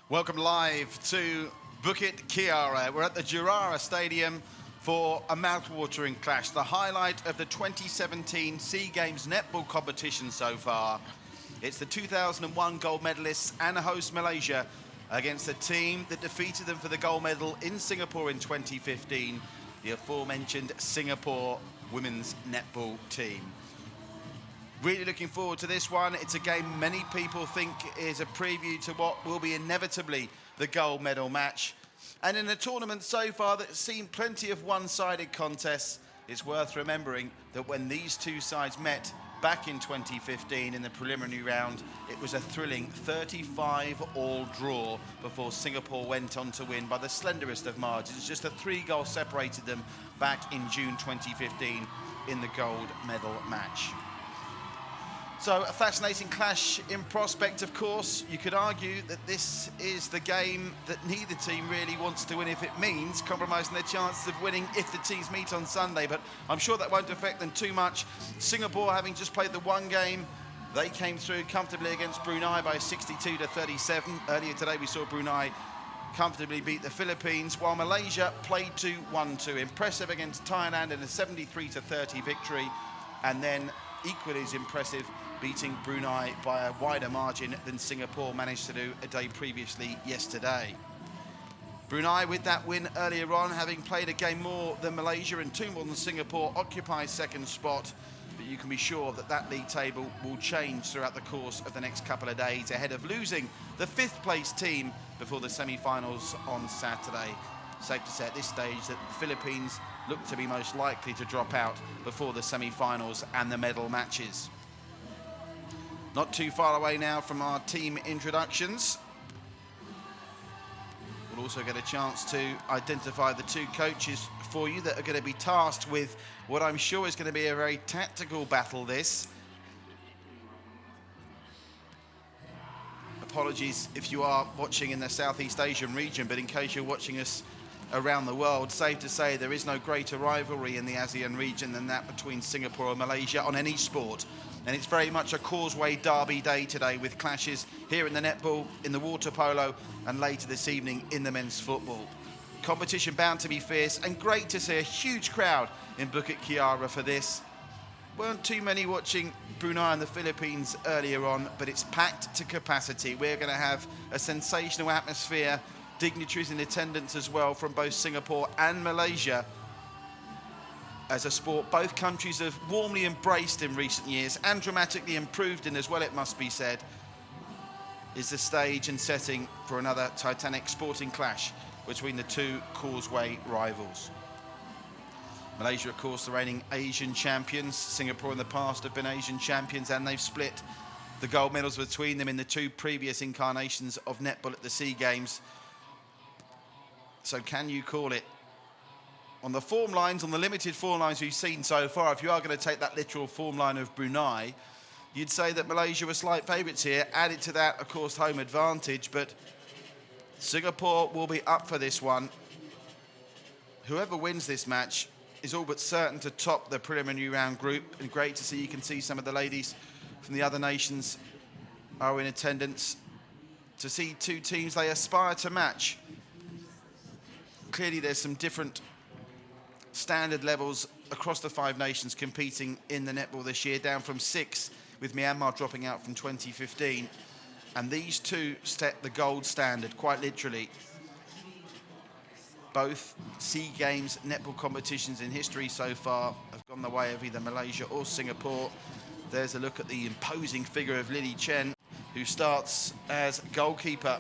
Welcome live to Bukit, Kiara. We're at the Juara Stadium for a mouth-watering clash, the highlight of the 2017 SEA Games netball competition so far. It's the 2001 gold medalists and host Malaysia against a team that defeated them for the gold medal in Singapore in 2015, the aforementioned Singapore women's netball team. Really looking forward to this one. It's a game many people think is a preview to what will be inevitably the gold medal match. And in a tournament so far that's seen plenty of one-sided contests, it's worth remembering that when these two sides met back in 2015 in the preliminary round, it was a thrilling 35-all draw before Singapore went on to win by the slenderest of margins. Just a 3 goals separated them back in June 2015 in the gold medal match. So a fascinating clash in prospect, of course. You could argue that this is the game that neither team really wants to win if it means compromising their chances of winning if the teams meet on Sunday, but I'm sure that won't affect them too much. Singapore, having just played the one game, they came through comfortably against Brunei by 62-37. Earlier today we saw Brunei comfortably beat the Philippines, while Malaysia played 2-1-2. Impressive against Thailand in a 73-30 victory, and then equally as impressive, beating Brunei by a wider margin than Singapore managed to do a day previously yesterday. Brunei, with that win earlier on, having played a game more than Malaysia and 2 more than Singapore, occupies second spot, but you can be sure that that league table will change throughout the course of the next couple of days ahead of losing the 5th place team before the semi-finals on Saturday. Safe to say at this stage that the Philippines look to be most likely to drop out before the semi-finals and the medal matches. Not too far away now from our team introductions. We'll also get a chance to identify the 2 coaches for you that are going to be tasked with what I'm sure is going to be a very tactical battle this. Apologies if you are watching in the Southeast Asian region, but in case you're watching us around the world, safe to say there is no greater rivalry in the ASEAN region than that between Singapore and Malaysia on any sport. And it's very much a causeway derby day today, with clashes here in the netball, in the water polo, and later this evening in the men's football. Competition bound to be fierce, and great to see a huge crowd in Bukit Kiara for this. Weren't too many watching Brunei and the Philippines earlier on, but it's packed to capacity. We're going to have a sensational atmosphere, dignitaries in attendance as well from both Singapore and Malaysia. As a sport both countries have warmly embraced in recent years and dramatically improved in as well, it must be said, is the stage and setting for another titanic sporting clash between the 2 causeway rivals. Malaysia, of course, the reigning Asian champions. Singapore in the past have been Asian champions, and they've split the gold medals between them in the 2 previous incarnations of netball at the SEA Games. So can you call it? On the form lines, on the limited form lines we've seen so far, if you are going to take that literal form line of Brunei, you'd say that Malaysia were slight favourites here. Added to that, of course, home advantage, but Singapore will be up for this one. Whoever wins this match is all but certain to top the preliminary round group, and great to see. You can see some of the ladies from the other nations are in attendance to see 2 teams they aspire to match. Clearly there's some different standard levels across the 5 nations competing in the netball this year, down from 6 with Myanmar dropping out from 2015, and these 2 set the gold standard quite literally. Both SEA Games netball competitions in history so far have gone the way of either Malaysia or Singapore. There's a look at the imposing figure of Lily Chen, who starts as goalkeeper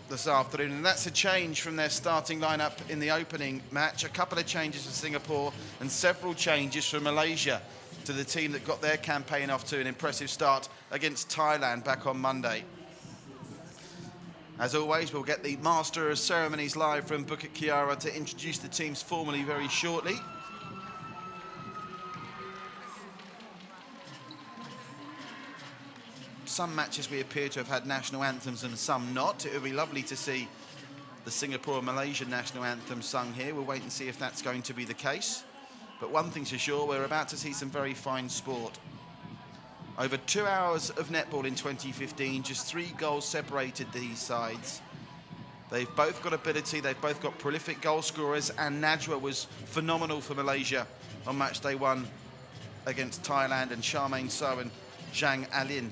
this afternoon, and that's a change from their starting lineup in the opening match. A couple of changes for Singapore and several changes from Malaysia to the team that got their campaign off to an impressive start against Thailand back on Monday. As always, we'll get the Master of Ceremonies live from Bukit Kiara to introduce the teams formally very shortly. Some matches we appear to have had national anthems and some not. It would be lovely to see the Singapore and Malaysian national anthem sung here. We'll wait and see if that's going to be the case. But one thing's for sure, we're about to see some very fine sport. Over 2 hours of netball in 2015, just 3 goals separated these sides. They've both got ability, they've both got prolific goal scorers, and Najwa was phenomenal for Malaysia on match day 1 against Thailand, and Charmaine So and Zhang Alin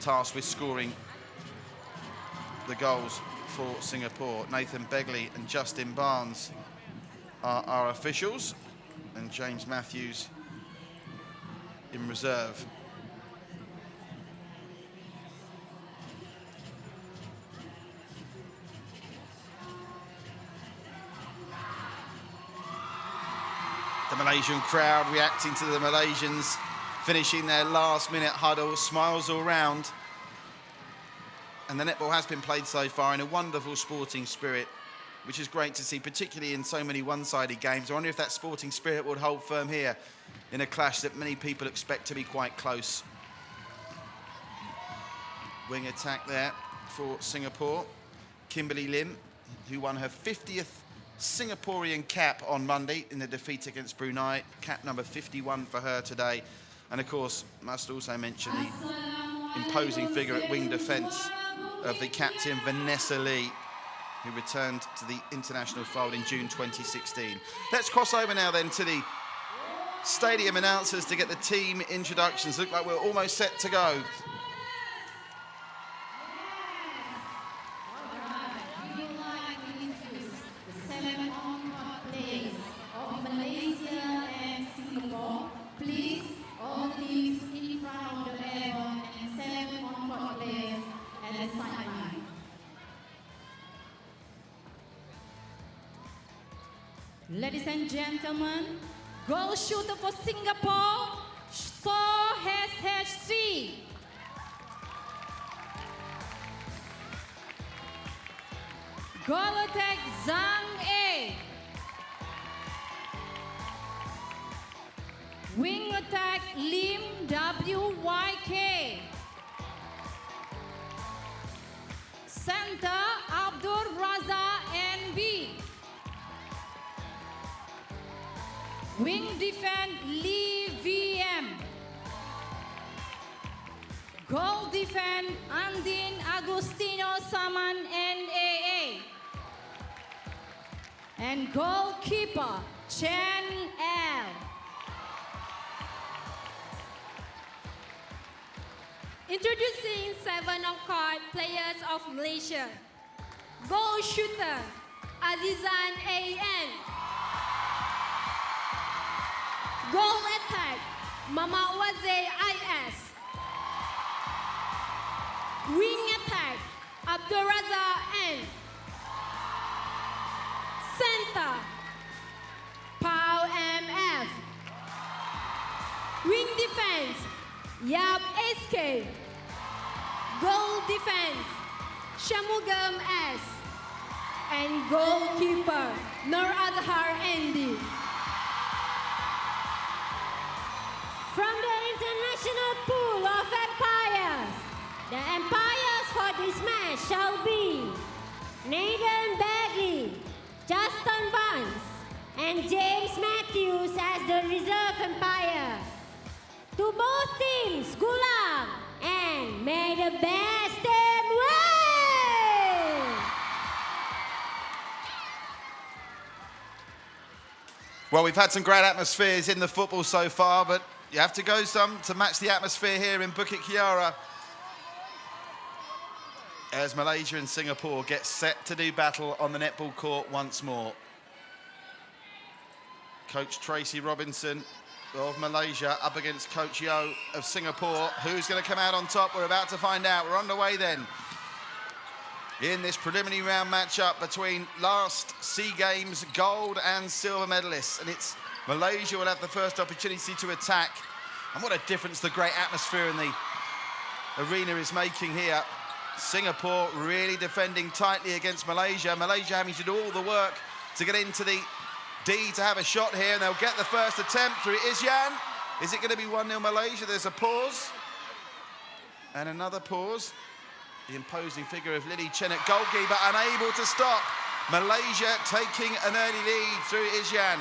tasked with scoring the goals for Singapore. Nathan Begley and Justin Barnes are our officials, and James Matthews in reserve. The Malaysian crowd reacting to the Malaysians finishing their last-minute huddle, smiles all round. And the netball has been played so far in a wonderful sporting spirit, which is great to see, particularly in so many one-sided games. I wonder if that sporting spirit would hold firm here in a clash that many people expect to be quite close. Wing attack there for Singapore. Kimberly Lim, who won her 50th Singaporean cap on Monday in the defeat against Brunei. Cap number 51 for her today. And of course, must also mention the imposing figure at wing defence of the captain Vanessa Lee, who returned to the international fold in June 2016. Let's cross over now then to the stadium announcers to get the team introductions. Look like we're almost set to go. Ladies and gentlemen, goal shooter for Singapore, So SHC. Goal attack, Zhang A. Wing attack, Lim WYK. Center, Abdul Raza NB. Wing defense, Lee VM. Goal defense, Andin Agustino Saman NAA. And goalkeeper, Chen L. Introducing 7 on-court players of Malaysia. Goal shooter, Azizan AN. Goal attack, Mama Waze IS. Wing attack, Abduraza N. Center, Pau MF. Wing defense, Yab SK. Goal defense, Shamugam S. And goalkeeper, Nur Azhar Andy. From the international pool of empires, the empires for this match shall be Nathan Bagley, Justin Barnes, and James Matthews as the reserve umpire. To both teams, good luck, and may the best team win! Well, we've had some great atmospheres in the football so far, but you have to go some to match the atmosphere here in Bukit Kiara, as Malaysia and Singapore get set to do battle on the netball court once more. Coach Tracy Robinson of Malaysia up against Coach Yo of Singapore. Who's going to come out on top? We're about to find out. We're underway then in this preliminary round matchup between last SEA Games gold and silver medalists. And it's Malaysia will have the first opportunity to attack. And what a difference the great atmosphere in the arena is making here. Singapore really defending tightly against Malaysia. Malaysia having to do all the work to get into the D to have a shot here, and they'll get the first attempt through Isyan. Is it going to be 1-0 Malaysia? There's a pause. And another pause. The imposing figure of Lily Chen at goalkeeper, unable to stop. Malaysia taking an early lead through Isyan.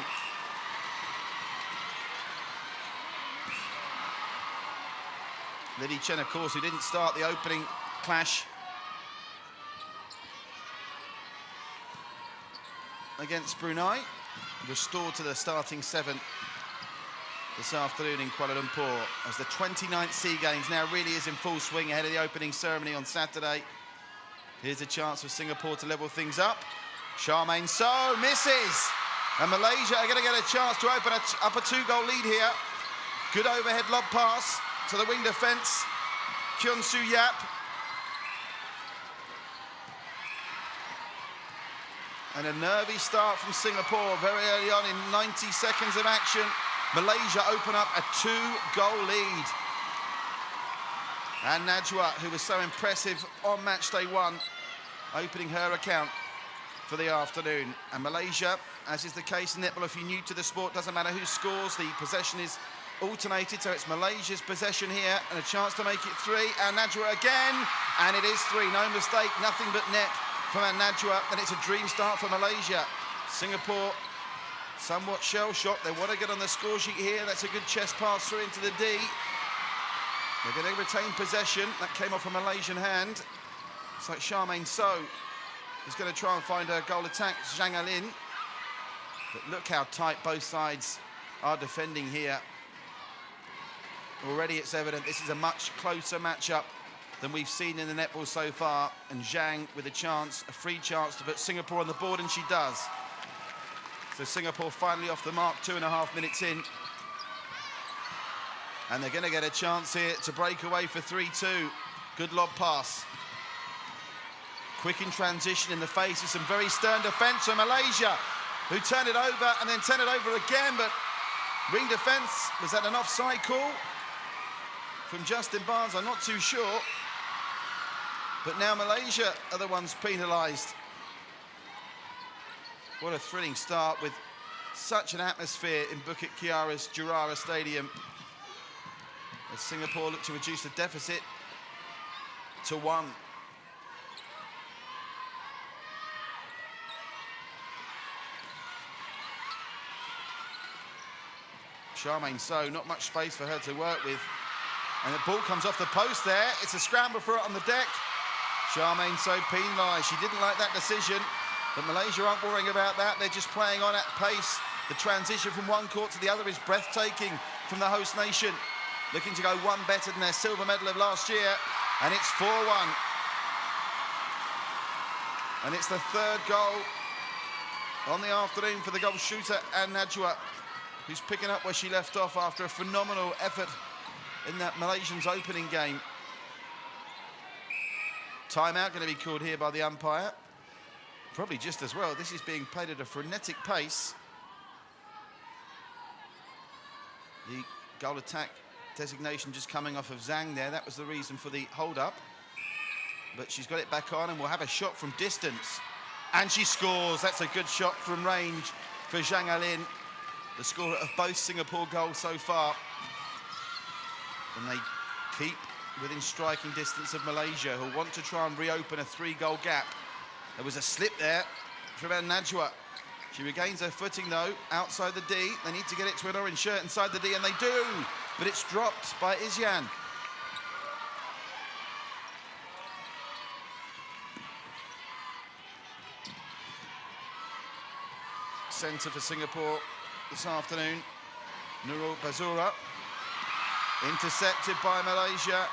Liddy Chen, of course, who didn't start the opening clash against Brunei, restored to the starting 7 this afternoon in Kuala Lumpur, as the 29th SEA Games now really is in full swing ahead of the opening ceremony on Saturday. Here's a chance for Singapore to level things up. Charmaine So misses, and Malaysia are going to get a chance to open up a 2-goal lead here. Good overhead lob pass to the wing defence, Kyun Soo Yap. And a nervy start from Singapore very early on in 90 seconds of action. Malaysia open up a 2-goal lead. And Najwa, who was so impressive on match day 1, opening her account for the afternoon. And Malaysia, as is the case in netball, if you're new to the sport, doesn't matter who scores, the possession is alternated, so it's Malaysia's possession here, and a chance to make it 3. And Najwa again, and it is 3, no mistake, nothing but net from Najwa, and it's a dream start for Malaysia. Singapore somewhat shell-shocked. They want to get on the score sheet here. That's a good chest pass through into the D. They're going to retain possession. That came off a Malaysian hand. It's like Charmaine So is going to try and find a goal attack, Zhang Alin. But look how tight both sides are defending here. Already it's evident this is a much closer matchup than we've seen in the netball so far. And Zhang with a chance, a free chance to put Singapore on the board, and she does. So Singapore finally off the mark, 2.5 minutes in. And they're going to get a chance here to break away for 3-2. Good lob pass. Quick in transition in the face of some very stern defence from Malaysia, who turned it over and then turned it over again, but ring defence, was that an offside call from Justin Barnes? I'm not too sure. But now Malaysia are the ones penalised. What a thrilling start with such an atmosphere in Bukit Kiara's Juara Stadium, as Singapore look to reduce the deficit to 1. Charmaine So, not much space for her to work with. And the ball comes off the post there. It's a scramble for it on the deck. Charmaine So penalised. She didn't like that decision. But Malaysia aren't worrying about that. They're just playing on at pace. The transition from one court to the other is breathtaking from the host nation. Looking to go one better than their silver medal of last year. And it's 4-1. And it's the 3rd goal on the afternoon for the goal shooter and Najwa, who's picking up where she left off after a phenomenal effort in that Malaysians opening game. Timeout going to be called here by the umpire. Probably just as well. This is being played at a frenetic pace. The goal attack designation just coming off of Zhang there. That was the reason for the hold-up. But she's got it back on and will have a shot from distance. And she scores. That's a good shot from range for Zhang Alin, the scorer of both Singapore goals so far. And they keep within striking distance of Malaysia, who want to try and reopen a 3-goal gap. There was a slip there from Najwa. She regains her footing, though, outside the D. They need to get it to an orange shirt inside the D, and they do. But it's dropped by Isyan. Centre for Singapore this afternoon, Nurul Bazura. Intercepted by Malaysia.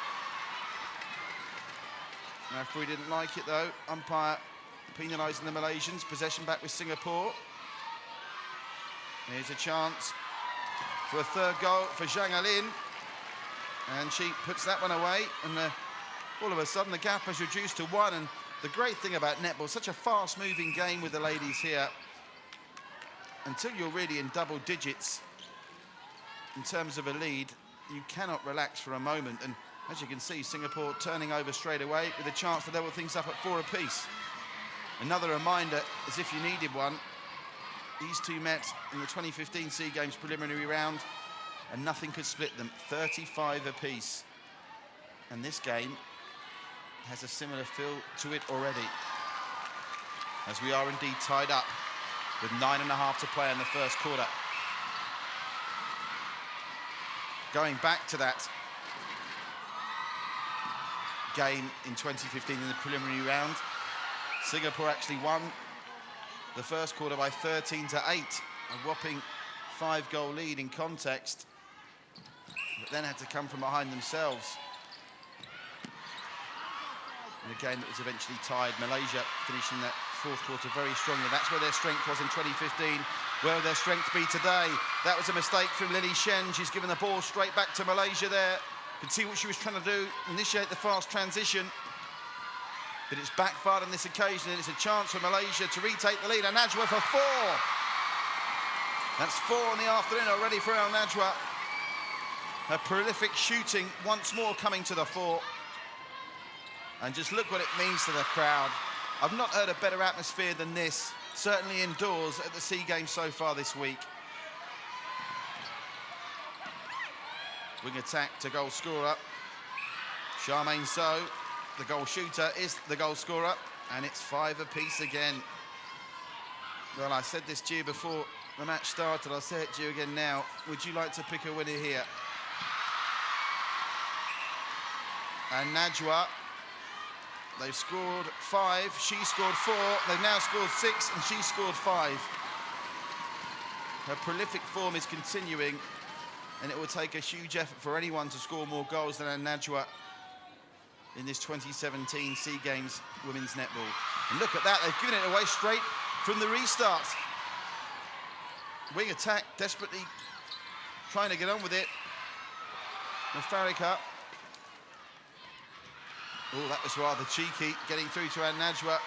Referee didn't like it, though. Umpire penalising the Malaysians. Possession back with Singapore. Here's a chance for a 3rd goal for Zhang Alin. And she puts that one away. And all of a sudden, the gap has reduced to 1. And the great thing about netball, such a fast-moving game with the ladies here. Until you're really in double digits in terms of a lead, you cannot relax for a moment. And as you can see, Singapore turning over straight away with a chance to level things up at 4 apiece. Another reminder, as if you needed one, these two met in the 2015 SEA Games preliminary round, and nothing could split them, 35 apiece. And this game has a similar feel to it already, as we are indeed tied up with 9.5 to play in the first quarter. Going back to that game in 2015 in the preliminary round. Singapore actually won the first quarter by 13-8, a whopping 5-goal lead in context, but then had to come from behind themselves in a game that was eventually tied. Malaysia finishing that fourth quarter very strongly. That's where their strength was in 2015. Where will their strength be today? That was a mistake from Lily Shen. She's given the ball straight back to Malaysia there. You can see what she was trying to do, initiate the fast transition. But it's backfired on this occasion, and it's a chance for Malaysia to retake the lead. Al Najwa for 4. That's 4 in the afternoon already for Al Najwa. Her prolific shooting once more coming to the fore. And just look what it means to the crowd. I've not heard a better atmosphere than this, certainly indoors at the SEA Games so far this week. Wing attack to goal scorer. Charmaine So, the goal shooter, is the goal scorer, and it's 5 apiece again. Well, I said this to you before the match started. I'll say it to you again now. Would you like to pick a winner here? And Najwa, they've scored 5, she scored 4, they've now scored 6, and she scored 5. Her prolific form is continuing, and it will take a huge effort for anyone to score more goals than Al Najwa in this 2017 SEA Games Women's Netball. And look at that, they've given it away straight from the restart. Wing attack, desperately trying to get on with it. Farika. Oh, that was rather cheeky, getting through to Al Najwa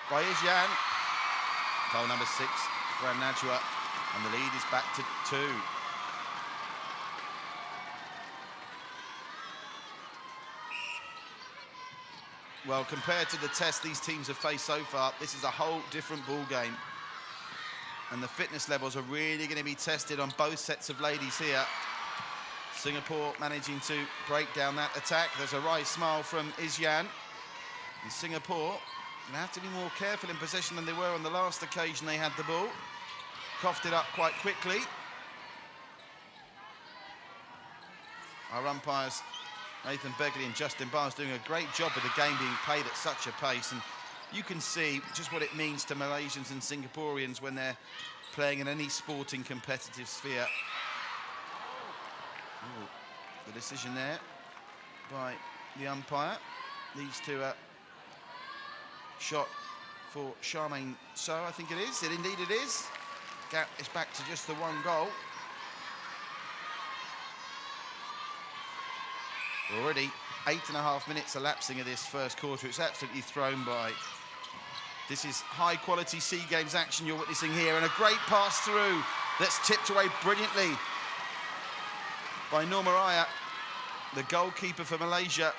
by Isyan. Goal number 6 for Al Najwa, and the lead is back to 2. Well, compared to the test these teams have faced so far, this is a whole different ball game. And the fitness levels are really going to be tested on both sets of ladies here. Singapore managing to break down that attack. There's a wry smile from Isyan. And Singapore going to have to be more careful in possession than they were on the last occasion they had the ball. Coughed it up quite quickly. Our umpires, Nathan Begley and Justin Barnes, doing a great job with the game being played at such a pace. And you can see just what it means to Malaysians and Singaporeans when they're playing in any sporting competitive sphere. Ooh, the decision there by the umpire leads to a shot for Charmaine So, I think it is. Indeed it is. Gap is back to just the 1 goal. Already 8.5 minutes elapsing of this first quarter. It's absolutely thrown by. This is high quality SEA Games action you're witnessing here, and a great pass through that's tipped away brilliantly by Normaraya, the goalkeeper for Malaysia.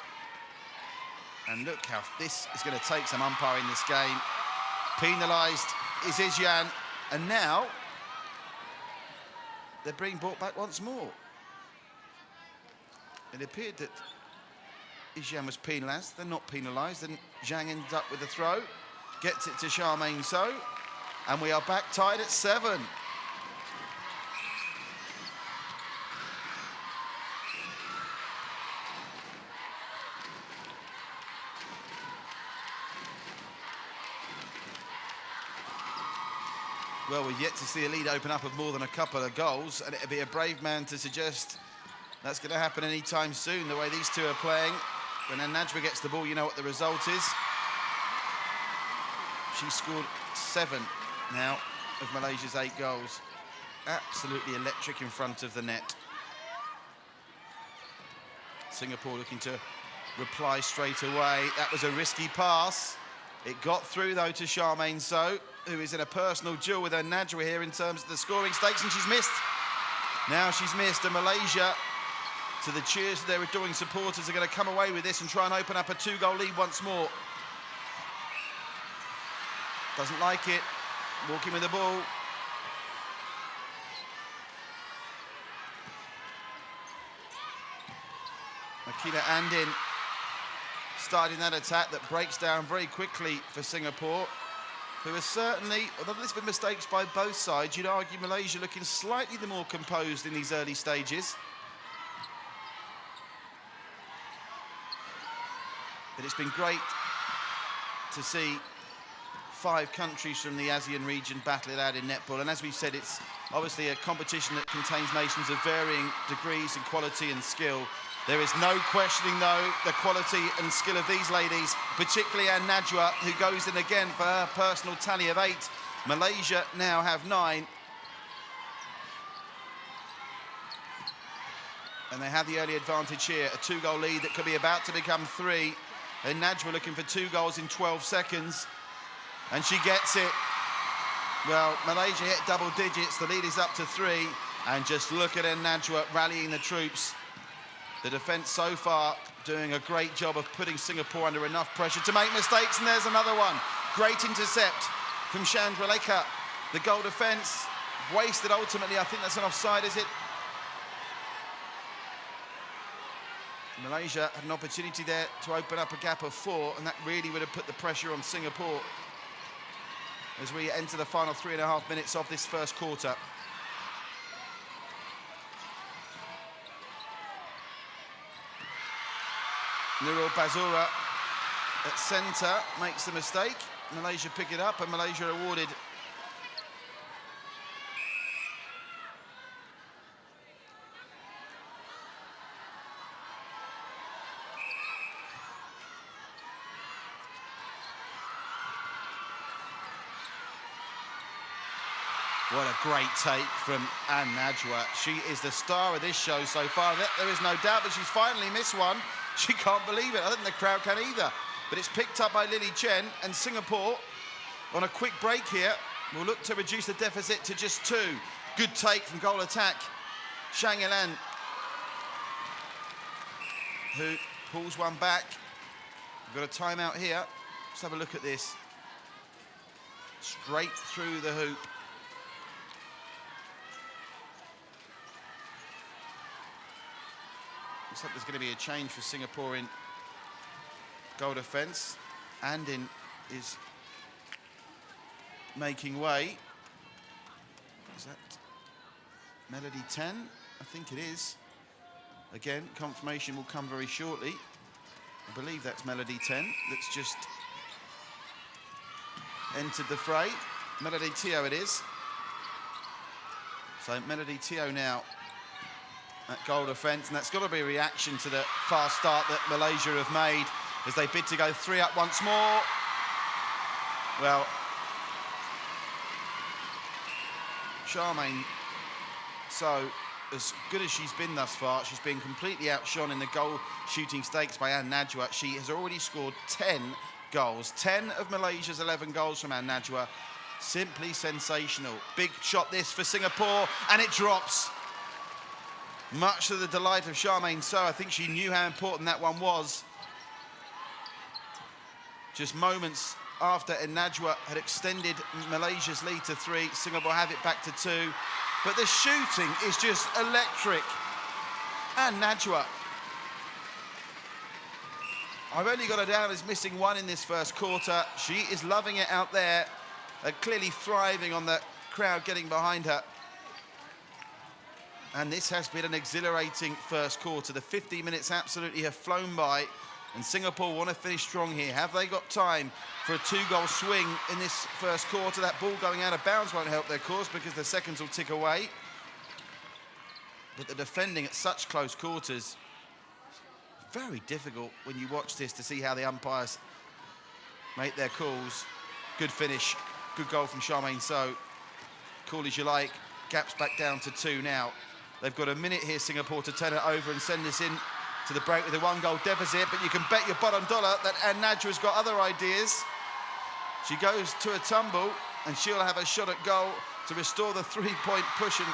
And look how this is going to take some umpiring this game. Penalised is Isyan, and now they're being brought back once more. It appeared that Isyan was penalised. They're not penalised, and Zhang ends up with a throw, gets it to Charmaine So, and we are back tied at 7. Well, we've yet to see a lead open up of more than a couple of goals, and it'd be a brave man to suggest that's going to happen anytime soon, the way these two are playing. When Al Najwa gets the ball, you know what the result is. She scored 7 now of Malaysia's 8 goals. Absolutely electric in front of the net. Singapore looking to reply straight away. That was a risky pass. It got through, though, to Charmaine So, who is in a personal duel with Al Najwa here in terms of the scoring stakes, and she's missed. Now she's missed, and Malaysia, to the cheers of their adoring supporters, are going to come away with this and try and open up a 2-goal lead once more. Doesn't like it. Walking with the ball. Akila Andin starting that attack that breaks down very quickly for Singapore, who are certainly, although there's been mistakes by both sides, you'd argue Malaysia looking slightly the more composed in these early stages. But it's been great to see 5 countries from the ASEAN region battle it out in netball. And as we've said, it's obviously a competition that contains nations of varying degrees in quality and skill. There is no questioning, though, the quality and skill of these ladies, particularly Anne Najwa, who goes in again for her personal tally of 8. Malaysia now have 9. And they have the early advantage here, a 2-goal lead that could be about to become 3. And Najwa looking for 2 goals in 12 seconds. And she gets it. Well, Malaysia hit double digits. The lead is up to 3. And just look at Najwa rallying the troops. The defence so far doing a great job of putting Singapore under enough pressure to make mistakes. And there's another one. Great intercept from Chandra Lekha. The goal defence wasted ultimately. I think that's an offside, is it? Malaysia had an opportunity there to open up a gap of 4, and that really would have put the pressure on Singapore as we enter the final 3.5 minutes of this first quarter. Nurul Bazura at centre makes the mistake. Malaysia pick it up, and Malaysia awarded What a great take from Anne Najwa. She is the star of this show so far. There is no doubt, but she's finally missed one. She can't believe it. I think the crowd can either. But it's picked up by Lily Chen, and Singapore, on a quick break here, will look to reduce the deficit to just 2. Good take from goal attack. Shang Elan, who pulls one back. We've got a timeout here. Let's have a look at this. Straight through the hoop. Looks like there's going to be a change for Singapore in goal defence. Andin is making way. Is that Melody 10? I think it is. Again, confirmation will come very shortly. I believe that's Melody 10 that's just entered the fray. Melody Teo it is. So Melody Teo now at goal defence, and that's got to be a reaction to the fast start that Malaysia have made as they bid to go 3 up once more. Well, Charmaine, so as good as she's been thus far, she's been completely outshone in the goal shooting stakes by Anne Najwa. She has already scored 10 goals. 10 of Malaysia's 11 goals from Anne Najwa. Simply sensational. Big shot this for Singapore, and it drops. Much to the delight of Charmaine So. I think she knew how important that one was. Just moments after Najwa had extended Malaysia's lead to 3, Singapore have it back to 2. But the shooting is just electric. And Najwa, I've only got her down as missing 1 in this first quarter. She is loving it out there, clearly thriving on the crowd getting behind her. And this has been an exhilarating first quarter. The 50 minutes absolutely have flown by, and Singapore want to finish strong here. Have they got time for a 2-goal swing in this first quarter? That ball going out of bounds won't help their cause because the seconds will tick away. But the defending at such close quarters, very difficult when you watch this to see how the umpires make their calls. Good finish, good goal from Charmaine So. Call as you like, gaps back down to 2 now. They've got a minute here, Singapore, to turn it over and send this in to the break with a 1-goal deficit, but you can bet your bottom dollar that Anne Najwa's got other ideas. She goes to a tumble, and she'll have a shot at goal to restore the 3-point cushion.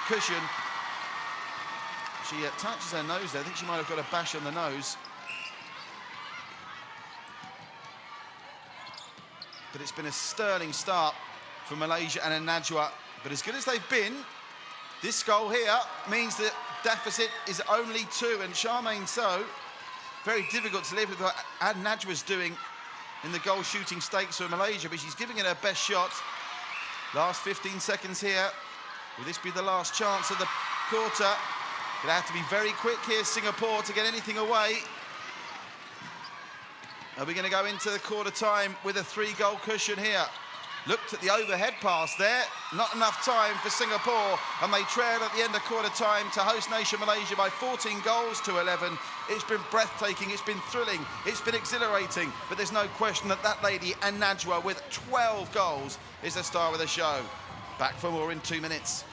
She touches her nose there. I think she might have got a bash on the nose. But it's been a sterling start for Malaysia and Anne Najwa. But as good as they've been, this goal here means that deficit is only 2, and Charmaine So, very difficult to live with what Anne Najwa's doing in the goal shooting stakes for Malaysia, but she's giving it her best shot. Last 15 seconds here. Will this be the last chance of the quarter? Gonna have to be very quick here, Singapore, to get anything away. Are we going to go into the quarter time with a 3-goal cushion here? Looked at the overhead pass there. Not enough time for Singapore, and they trail at the end of quarter time to host nation Malaysia by 14 goals to 11. It's been breathtaking, it's been thrilling, it's been exhilarating, but there's no question that that lady, and Najwa, with 12 goals, is the star of the show. Back for more in 2 minutes.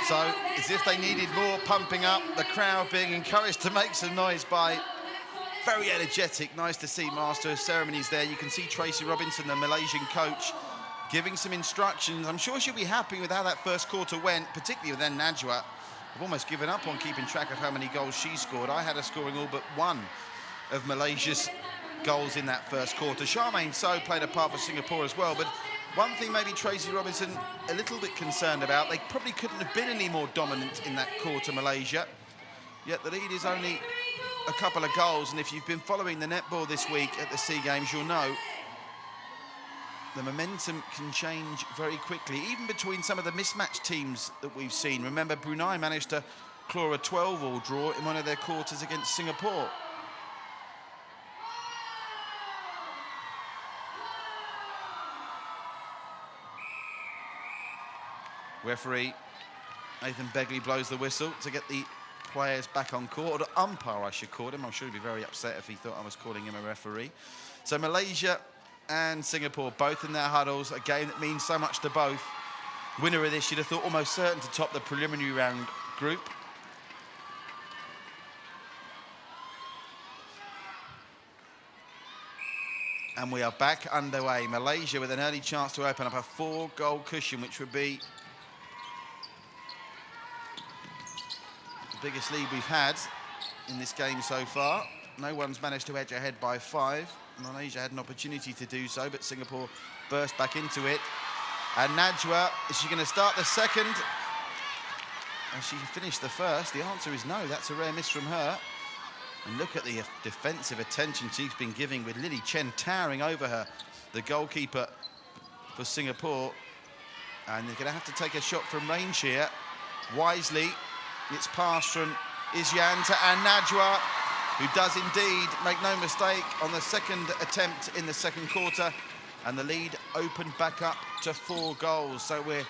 So, as if they needed more pumping up, the crowd being encouraged to make some noise by very energetic. Nice to see Master of Ceremonies there. You can see Tracy Robinson, the Malaysian coach, giving some instructions. I'm sure she'll be happy with how that first quarter went, particularly with then Najwa. I've almost given up on keeping track of how many goals she scored. I had her scoring all but one of Malaysia's goals in that first quarter. Charmaine So played a part for Singapore as well, but one thing maybe Tracy Robinson a little bit concerned about, they probably couldn't have been any more dominant in that quarter, Malaysia. Yet the lead is only a couple of goals, and if you've been following the netball this week at the SEA Games, you'll know the momentum can change very quickly, even between some of the mismatched teams that we've seen. Remember, Brunei managed to claw a 12-all draw in one of their quarters against Singapore. Referee Nathan Begley blows the whistle to get the players back on court, or umpire I should call him. I'm sure he'd be very upset if he thought I was calling him a referee. So Malaysia and Singapore both in their huddles, a game that means so much to both. Winner of this, you'd have thought almost certain to top the preliminary round group. And we are back underway. Malaysia with an early chance to open up a 4-goal cushion, which would be the biggest lead we've had in this game so far. No one's managed to edge ahead by 5. Malaysia had an opportunity to do so, but Singapore burst back into it. And Najwa, is she going to start the second? And she finished the first. The answer is no. That's a rare miss from her. And look at the defensive attention she's been giving, with Lily Chen towering over her, the goalkeeper for Singapore. And they're going to have to take a shot from range here. Wisely, it's passed from Isyan to Najwa, who does indeed make no mistake on the second attempt in the second quarter. And the lead opened back up to 4 goals. So we're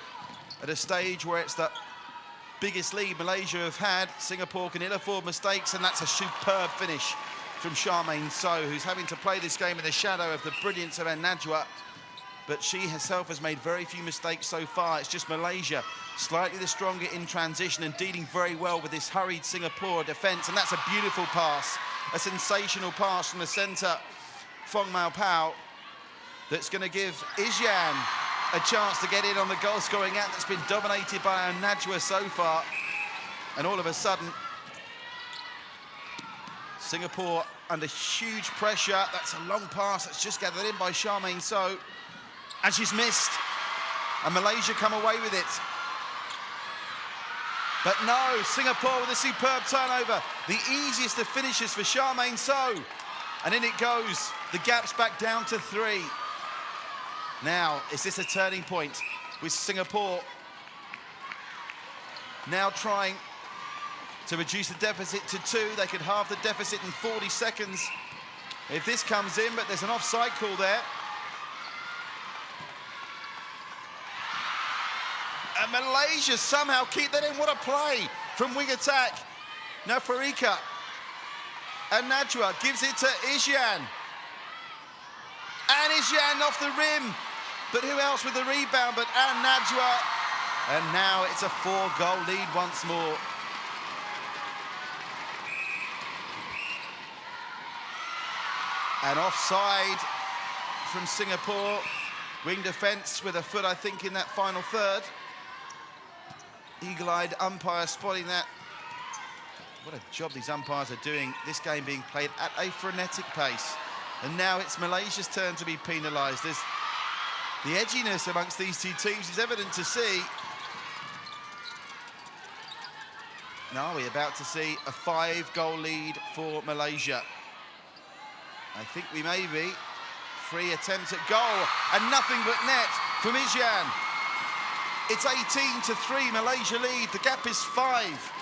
at a stage where it's the biggest lead Malaysia have had. Singapore can ill afford mistakes, and that's a superb finish from Charmaine So, who's having to play this game in the shadow of the brilliance of Najwa. But she herself has made very few mistakes so far. It's just Malaysia, slightly the stronger in transition and dealing very well with this hurried Singapore defence. And that's a beautiful pass, a sensational pass from the centre, Fong Mau Pao, that's going to give Isyan a chance to get in on the goal-scoring act that's been dominated by Najwa so far. And all of a sudden, Singapore under huge pressure. That's a long pass that's just gathered in by Charmaine So. And she's missed. And Malaysia come away with it. But no, Singapore with a superb turnover. The easiest of finishes for Charmaine So. And in it goes. The gap's back down to 3. Now, is this a turning point with Singapore now trying to reduce the deficit to 2? They could halve the deficit in 40 seconds if this comes in, but there's an offside call there. And Malaysia somehow keep that in. What a play from wing attack. Now Farika. And Najwa gives it to Isyan. And Isyan off the rim. But who else with the rebound but Najwa? And now it's a 4-goal lead once more. And offside from Singapore. Wing defence with a foot, I think, in that final third. Eagle-eyed umpire spotting that. What a job these umpires are doing. This game being played at a frenetic pace. And now it's Malaysia's turn to be penalised. There's the edginess amongst these two teams is evident to see. Now are we about to see a 5-goal lead for Malaysia? I think we may be. 3 attempts at goal and nothing but net from Isyan. It's 18-3, Malaysia lead. The gap is 5.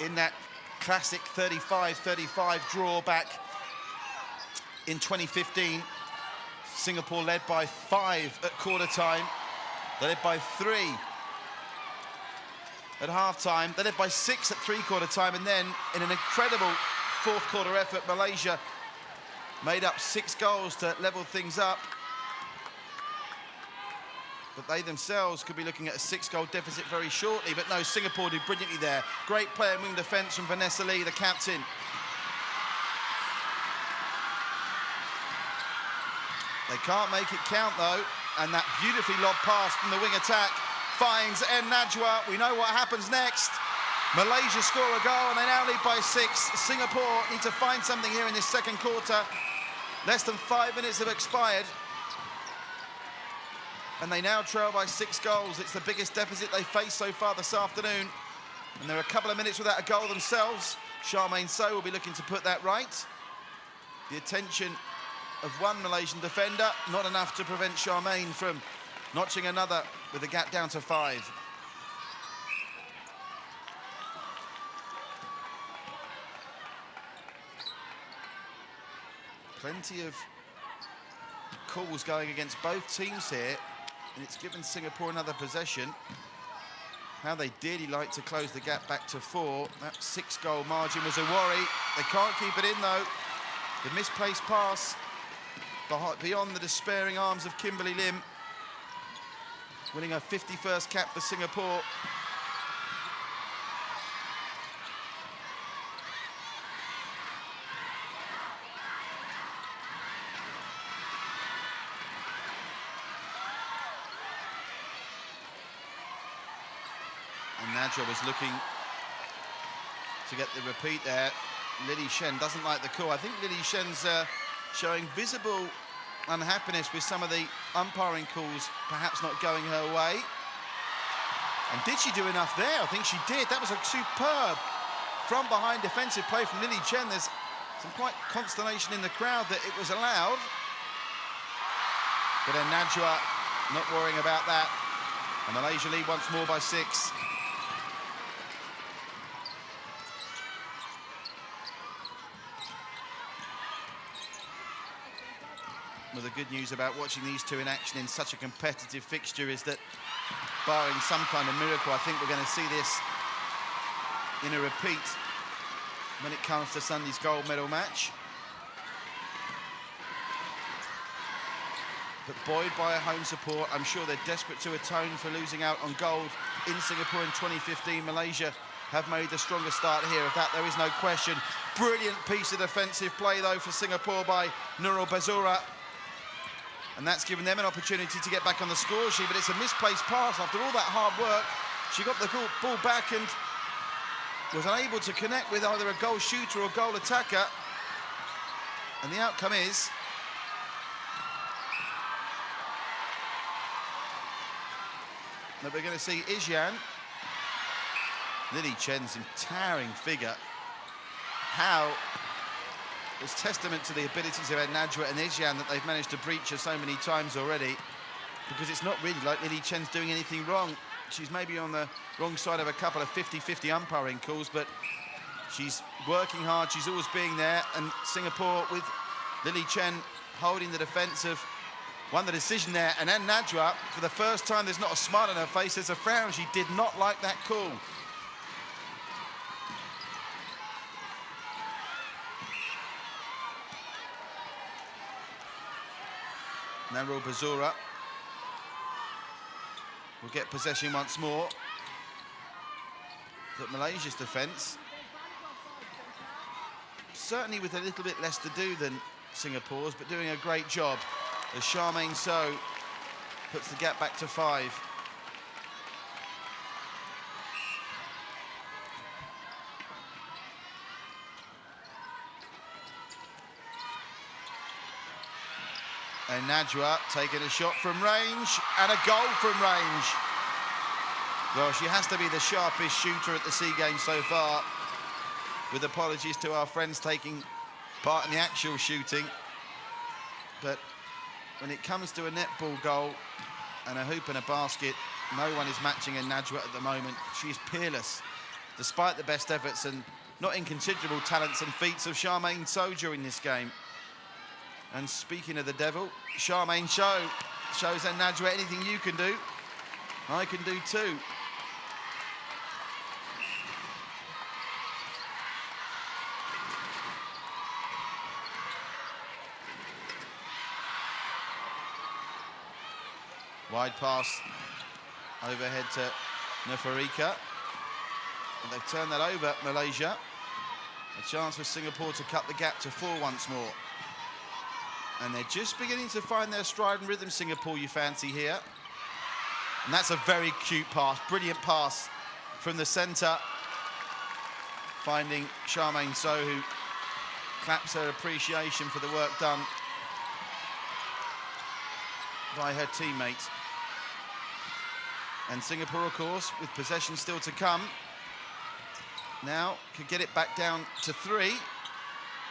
In that classic 35-35 draw back in 2015, Singapore led by 5 at quarter time. They led by 3 at half-time. They led by 6 at three-quarter time, and then in an incredible fourth-quarter effort, Malaysia made up 6 goals to level things up. But they themselves could be looking at a 6-goal deficit very shortly. But no, Singapore did brilliantly there. Great play in wing defence from Vanessa Lee, the captain. They can't make it count, though. And that beautifully lobbed pass from the wing attack finds Najwa. We know what happens next. Malaysia score a goal and they now lead by 6. Singapore need to find something here in this second quarter. Less than 5 minutes have expired. And they now trail by 6 goals. It's the biggest deficit they faced so far this afternoon. And they're a couple of minutes without a goal themselves. Charmaine So will be looking to put that right. The attention of one Malaysian defender, not enough to prevent Charmaine from notching another with the gap down to 5. Plenty of calls going against both teams here, and it's given Singapore another possession. How they dearly like to close the gap back to 4. That 6-goal margin was a worry. They can't keep it in, though. The misplaced pass beyond the despairing arms of Kimberly Lim, winning her 51st cap for Singapore. And Najwa was looking to get the repeat there. Lily Shen doesn't like the call. I think Lily Shen's showing visible unhappiness with some of the umpiring calls perhaps not going her way. And did she do enough there? I think she did. That was a superb from behind defensive play from Lily Chen. There's some quite consternation in the crowd that it was allowed. But then Najwa not worrying about that. And Malaysia lead once more by 6. Well, the good news about watching these two in action in such a competitive fixture is that, barring some kind of miracle, I think we're going to see this in a repeat when it comes to Sunday's gold medal match. But buoyed by a home support, I'm sure they're desperate to atone for losing out on gold in Singapore in 2015. Malaysia have made the strongest start here. Of that, there is no question. Brilliant piece of defensive play, though, for Singapore by Nurul Bazura. And that's given them an opportunity to get back on the score sheet, but it's a misplaced pass. After all that hard work, she got the ball back and was unable to connect with either a goal shooter or goal attacker. And the outcome is that we're going to see Isyan, Lily Chen's towering figure. How it's testament to the abilities of Najwa and Isyan that they've managed to breach her so many times already, because it's not really like Lily Chen's doing anything wrong. She's maybe on the wrong side of a couple of 50-50 umpiring calls, but she's working hard, she's always being there, and Singapore with Lily Chen holding the defence of won the decision there, and then Najwa, for the first time, there's not a smile on her face, there's a frown. She did not like that call. Nurul Bazura will get possession once more. But Malaysia's defence, certainly with a little bit less to do than Singapore's, but doing a great job as Charmaine So puts the gap back to 5. And Najwa taking a shot from range and a goal from range. Well, she has to be the sharpest shooter at the SEA Games so far, with apologies to our friends taking part in the actual shooting. But when it comes to a netball goal and a hoop and a basket, no one is matching a Najwa at the moment. She's peerless, despite the best efforts and not inconsiderable talents and feats of Charmaine So during this game. And speaking of the devil, Charmaine So shows that Najwa, anything you can do, I can do too. Wide pass overhead to Nefarika. And they've turned that over, Malaysia. A chance for Singapore to cut the gap to 4 once more. And they're just beginning to find their stride and rhythm, Singapore, you fancy here. And that's a very cute pass, brilliant pass from the centre. Finding Charmaine So, who claps her appreciation for the work done by her teammates. And Singapore, of course, with possession still to come, now could get it back down to 3.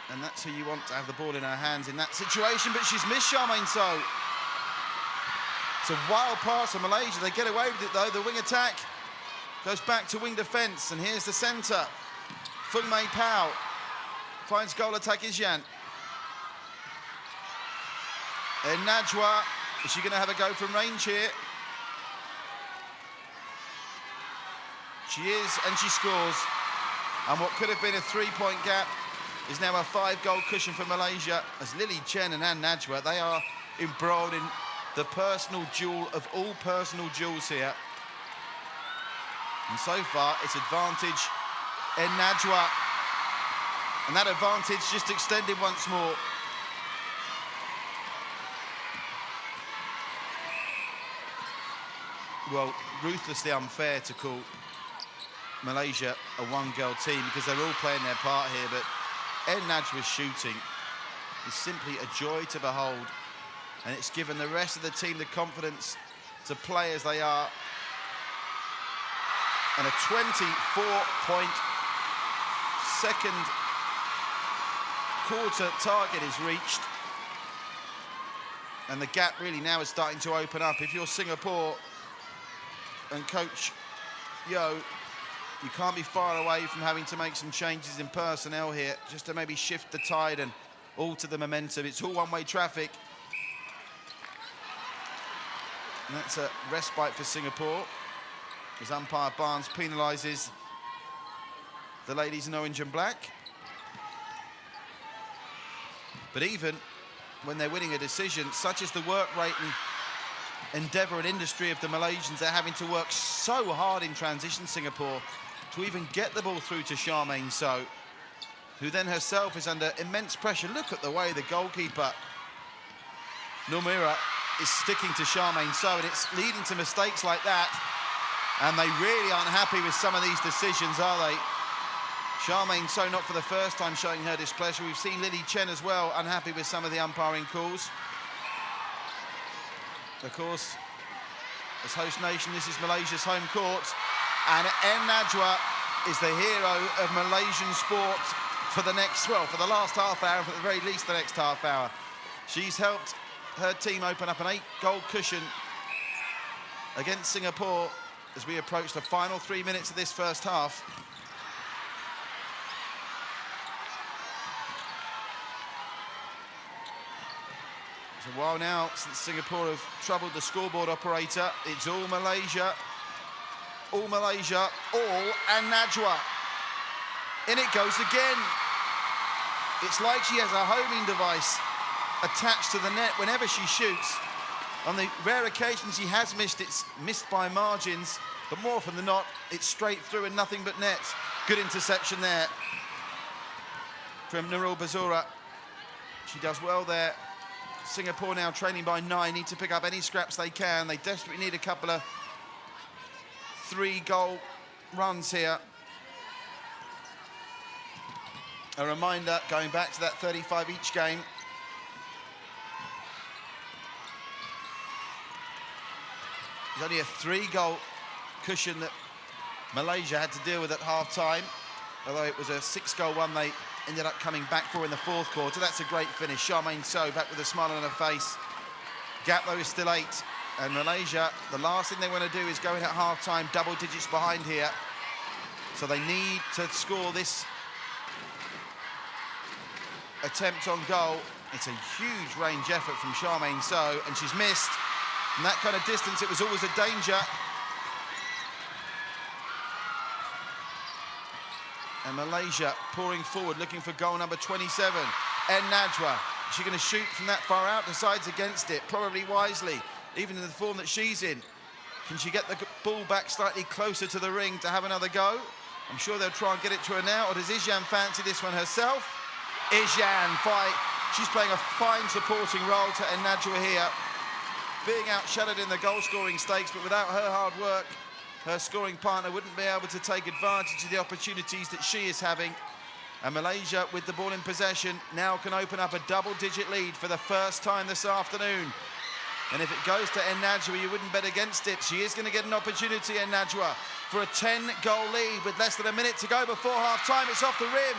And that's who you want to have the ball in her hands in that situation, but she's missed Charmaine So. It's a wild pass from Malaysia. They get away with it, though. The wing attack goes back to wing defence, and here's the centre. Fung Mei Pao finds goal attack Isyan. And Najwa, is she going to have a go from range here? She is, and she scores. And what could have been a 3-point gap is now a 5-goal cushion for Malaysia, as Lily Chen and Ann Najwa, they are embroiled in the personal duel of all personal duels here. And so far, it's advantage in Najwa. And that advantage just extended once more. Well, ruthlessly unfair to call Malaysia a one-girl team, because they're all playing their part here, but Ed Najwa's shooting is simply a joy to behold, and it's given the rest of the team the confidence to play as they are. And a 24-point second quarter target is reached, and the gap really now is starting to open up. If you're Singapore and Coach Yo, you can't be far away from having to make some changes in personnel here, just to maybe shift the tide and alter the momentum. It's all one-way traffic. And that's a respite for Singapore, as umpire Barnes penalises the ladies in orange and black. But even when they're winning a decision, such as the work rate and endeavour and industry of the Malaysians, they're having to work so hard in transition, Singapore, to even get the ball through to Charmaine So, who then herself is under immense pressure. Look at the way the goalkeeper, Nomura, is sticking to Charmaine So, and it's leading to mistakes like that. And they really aren't happy with some of these decisions, are they? Charmaine So, not for the first time, showing her displeasure. We've seen Lily Chen as well, unhappy with some of the umpiring calls. Of course, as host nation, this is Malaysia's home court. And En Najwa is the hero of Malaysian sport for the next, well, for the last half hour, for the very least the next half hour. She's helped her team open up an 8-goal cushion against Singapore as we approach the final 3 minutes of this first half. It's a while now since Singapore have troubled the scoreboard operator. It's all Malaysia, all En Najwa. In it goes again. It's like she has a homing device attached to the net whenever she shoots. On the rare occasions she has missed, it's missed by margins, but more often than not, it's straight through and nothing but net. Good interception there from Nurul Bazura. She does well there. Singapore now trailing by 9, need to pick up any scraps they can. They desperately need a couple of 3-goal runs here. A reminder, going back to that 35 each game. There's only a 3-goal cushion that Malaysia had to deal with at half-time, although it was a 6-goal one they ended up coming back for in the fourth quarter. That's a great finish. Charmaine So back with a smile on her face. Gap, though, is still 8. And Malaysia, the last thing they want to do is go in at half-time, double digits behind here. So they need to score this attempt on goal. It's a huge range effort from Charmaine So, and she's missed. From that kind of distance, it was always a danger. And Malaysia pouring forward, looking for goal number 27. En Najwa, is she going to shoot from that far out? Decides against it, probably wisely, even in the form that she's in. Can she get the ball back slightly closer to the ring to have another go? I'm sure they'll try and get it to her now, or does Isjan fancy this one herself? Isjan, she's playing a fine supporting role to En Najwa here. Being outshadowed in the goal-scoring stakes, but without her hard work, her scoring partner wouldn't be able to take advantage of the opportunities that she is having. And Malaysia, with the ball in possession, now can open up a double-digit lead for the first time this afternoon. And if it goes to En Najwa, you wouldn't bet against it. She is going to get an opportunity, En Najwa, for a 10-goal lead with less than a minute to go before half-time. It's off the rim.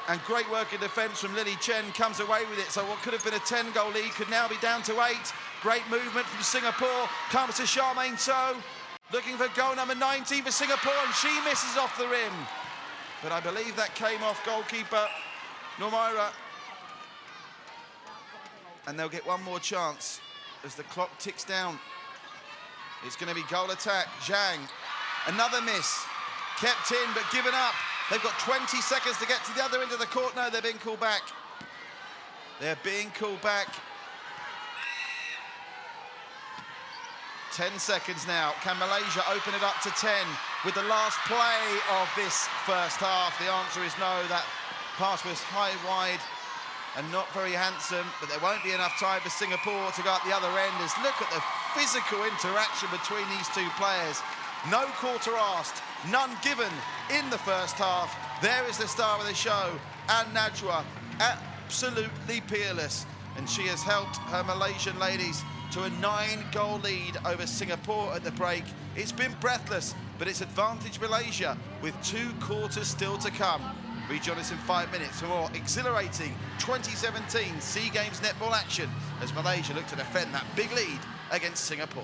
And great work in defence from Lily Chen, comes away with it. So what could have been a 10-goal lead could now be down to 8. Great movement from Singapore. Comes to Charmaine So, looking for goal number 19 for Singapore, and she misses off the rim. But I believe that came off goalkeeper Nomura. And they'll get one more chance as the clock ticks down. It's going to be goal attack. Zhang, another miss. Kept in, but given up. They've got 20 seconds to get to the other end of the court. No, they're being called back. They're being called back. 10 seconds now. Can Malaysia open it up to 10 with the last play of this first half? The answer is no. That pass was high, wide, and not very handsome, but there won't be enough time for Singapore to go up the other end. As look at the physical interaction between these two players. No quarter asked, none given in the first half. There is the star of the show, En Najwa, absolutely peerless. And she has helped her Malaysian ladies to a 9-goal lead over Singapore at the break. It's been breathless, but it's advantage Malaysia with 2 quarters still to come. Rejoin us in 5 minutes for more exhilarating 2017 SEA Games netball action as Malaysia look to defend that big lead against Singapore.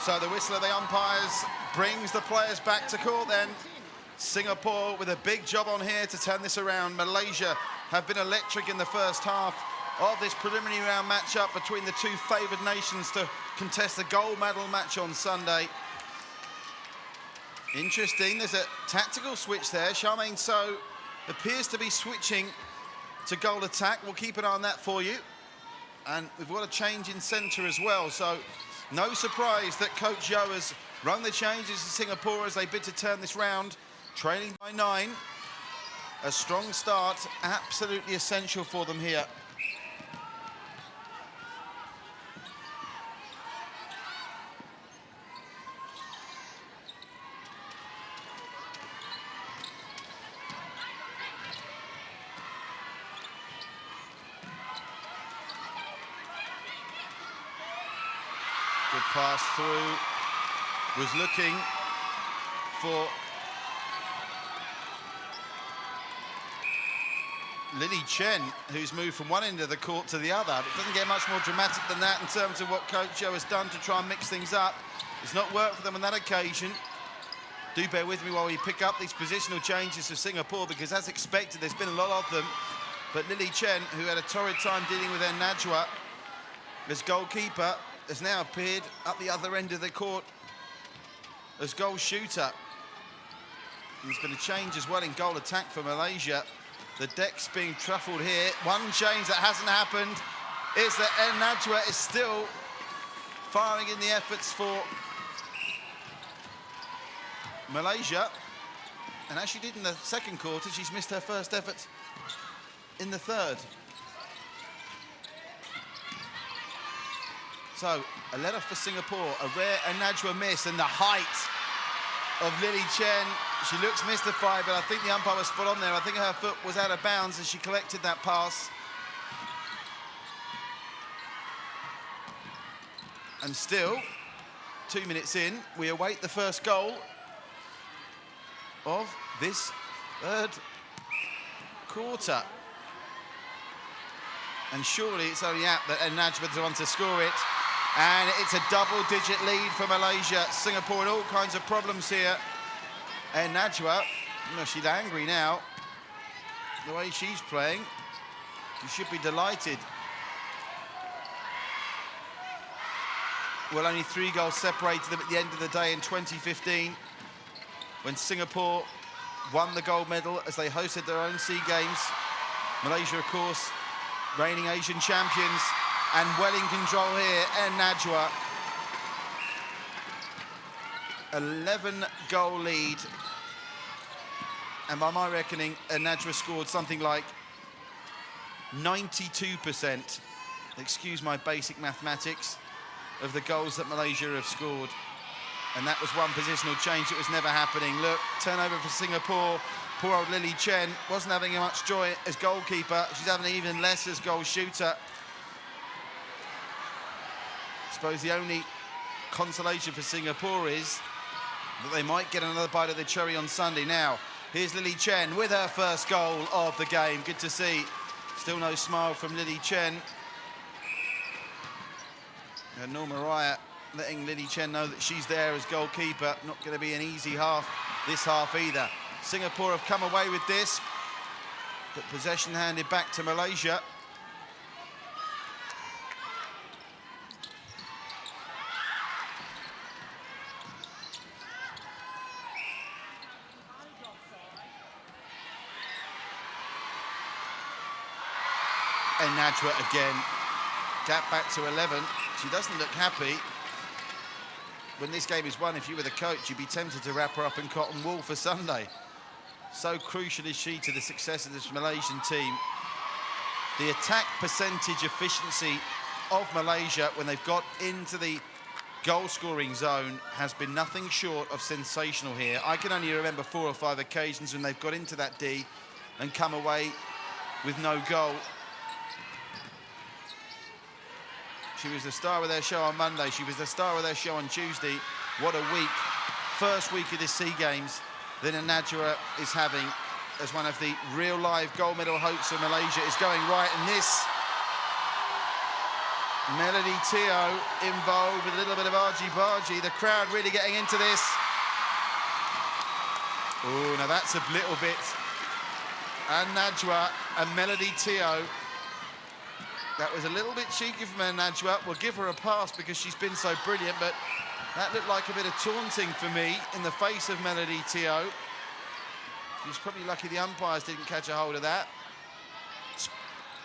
So the whistle of the umpires brings the players back to court then. Singapore with a big job on here to turn this around. Malaysia have been electric in the first half of this preliminary round matchup between the two favoured nations to contest the gold medal match on Sunday. Interesting, there's a tactical switch there. Charmaine So appears to be switching to goal attack. We'll keep an eye on that for you. And we've got a change in centre as well, so no surprise that Coach Yo has rung the changes to Singapore as they bid to turn this round, trailing by 9. A strong start, absolutely essential for them here. Good pass through, was looking for Lily Chen, who's moved from one end of the court to the other. But it doesn't get much more dramatic than that in terms of what Coach Joe has done to try and mix things up. It's not worked for them on that occasion. Do bear with me while we pick up these positional changes for Singapore, because as expected, there's been a lot of them. But Lily Chen, who had a torrid time dealing with her Najwa as goalkeeper, has now appeared up the other end of the court as goal shooter. There's been a change as well in goal attack for Malaysia. The deck's being truffled here. One change that hasn't happened is that Najwa is still firing in the efforts for Malaysia. And as she did in the second quarter, she's missed her first effort in the third. So, a let-off for Singapore, a rare Najwa miss, and the height of Lily Chen. She looks mystified, but I think the umpire was spot on there. I think her foot was out of bounds as she collected that pass. And still, 2 minutes in, we await the first goal of this third quarter. And surely it's only apt that Najwa's the one to score it. And it's a double-digit lead for Malaysia. Singapore in all kinds of problems here. And Najwa, she's angry now. The way she's playing, she should be delighted. Well, only 3 goals separated them at the end of the day in 2015, when Singapore won the gold medal as they hosted their own SEA Games. Malaysia, of course, reigning Asian champions, and well in control here, and Najwa. 11-goal lead. And by my reckoning, Najwa scored something like 92%, excuse my basic mathematics, of the goals that Malaysia have scored. And that was one positional change that was never happening. Look, turnover for Singapore. Poor old Lily Chen wasn't having much joy as goalkeeper. She's having even less as goal shooter. I suppose the only consolation for Singapore is that they might get another bite of the cherry on Sunday. Now, here's Lily Chen with her first goal of the game. Good to see. Still no smile from Lily Chen. And Norma Raya letting Lily Chen know that she's there as goalkeeper. Not going to be an easy half, this half either. Singapore have come away with this, but possession handed back to Malaysia. And Najwa again, gap back to 11. She doesn't look happy. When this game is won, if you were the coach, you'd be tempted to wrap her up in cotton wool for Sunday. So crucial is she to the success of this Malaysian team. The attack percentage efficiency of Malaysia when they've got into the goal-scoring zone has been nothing short of sensational here. I can only remember 4 or 5 occasions when they've got into that D and come away with no goal. She was the star of their show on Monday. She was the star of their show on Tuesday. What a week. First week of the SEA Games that Najwa is having as one of the real live gold medal hopes of Malaysia is going right. And this Melody Teo involved with a little bit of argy-bargy. The crowd really getting into this. Oh, now that's a little bit. And Najwa and Melody Teo. That was a little bit cheeky from Najwa. We'll give her a pass because she's been so brilliant, but that looked like a bit of taunting for me in the face of Melody Teo. She's probably lucky the umpires didn't catch a hold of that.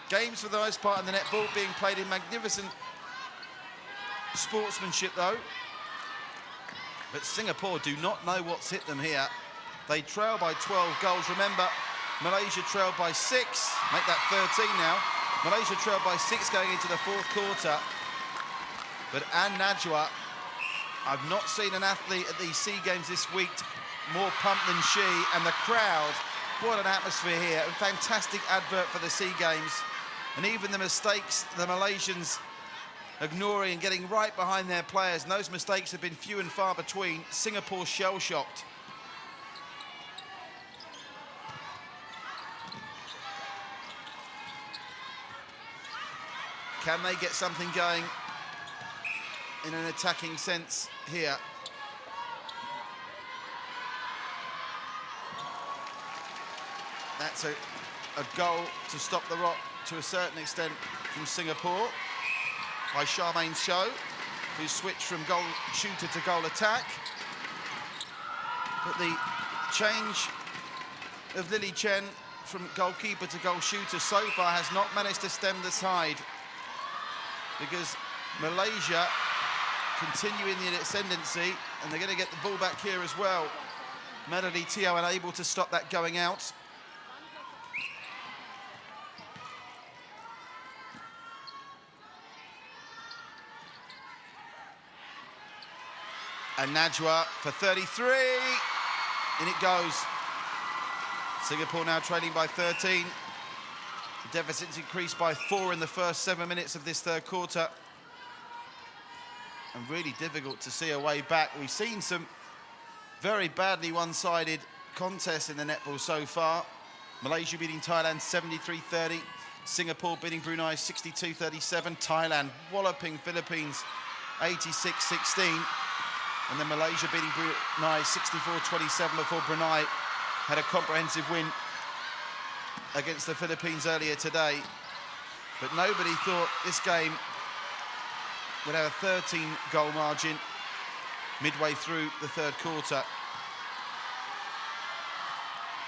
Games for the most part in the netball being played in magnificent sportsmanship though. But Singapore do not know what's hit them here. They trail by 12 goals. Remember, Malaysia trailed by 6. Make that 13 now. Malaysia trailed by 6 going into the fourth quarter. But Najwa, I've not seen an athlete at these SEA Games this week more pumped than she. And the crowd, what an atmosphere here. A fantastic advert for the SEA Games. And even the mistakes the Malaysians ignoring and getting right behind their players. And those mistakes have been few and far between. Singapore shell-shocked. Can they get something going in an attacking sense here? That's a goal to stop the rock to a certain extent from Singapore by Charmaine Cho, who switched from goal shooter to goal attack. But the change of Lily Chen from goalkeeper to goal shooter so far has not managed to stem the tide, because Malaysia continue in the ascendancy, and they're going to get the ball back here as well. Melody Teo unable to stop that going out. And Najwa for 33. In it goes. Singapore now trailing by 13. The deficit's increased by 4 in the first 7 minutes of this third quarter. And really difficult to see a way back. We've seen some very badly one-sided contests in the netball so far. Malaysia beating Thailand 73-30. Singapore beating Brunei 62-37. Thailand walloping Philippines 86-16. And then Malaysia beating Brunei 64-27 before Brunei had a comprehensive win against the Philippines earlier today. But nobody thought this game would have a 13-goal margin midway through the third quarter.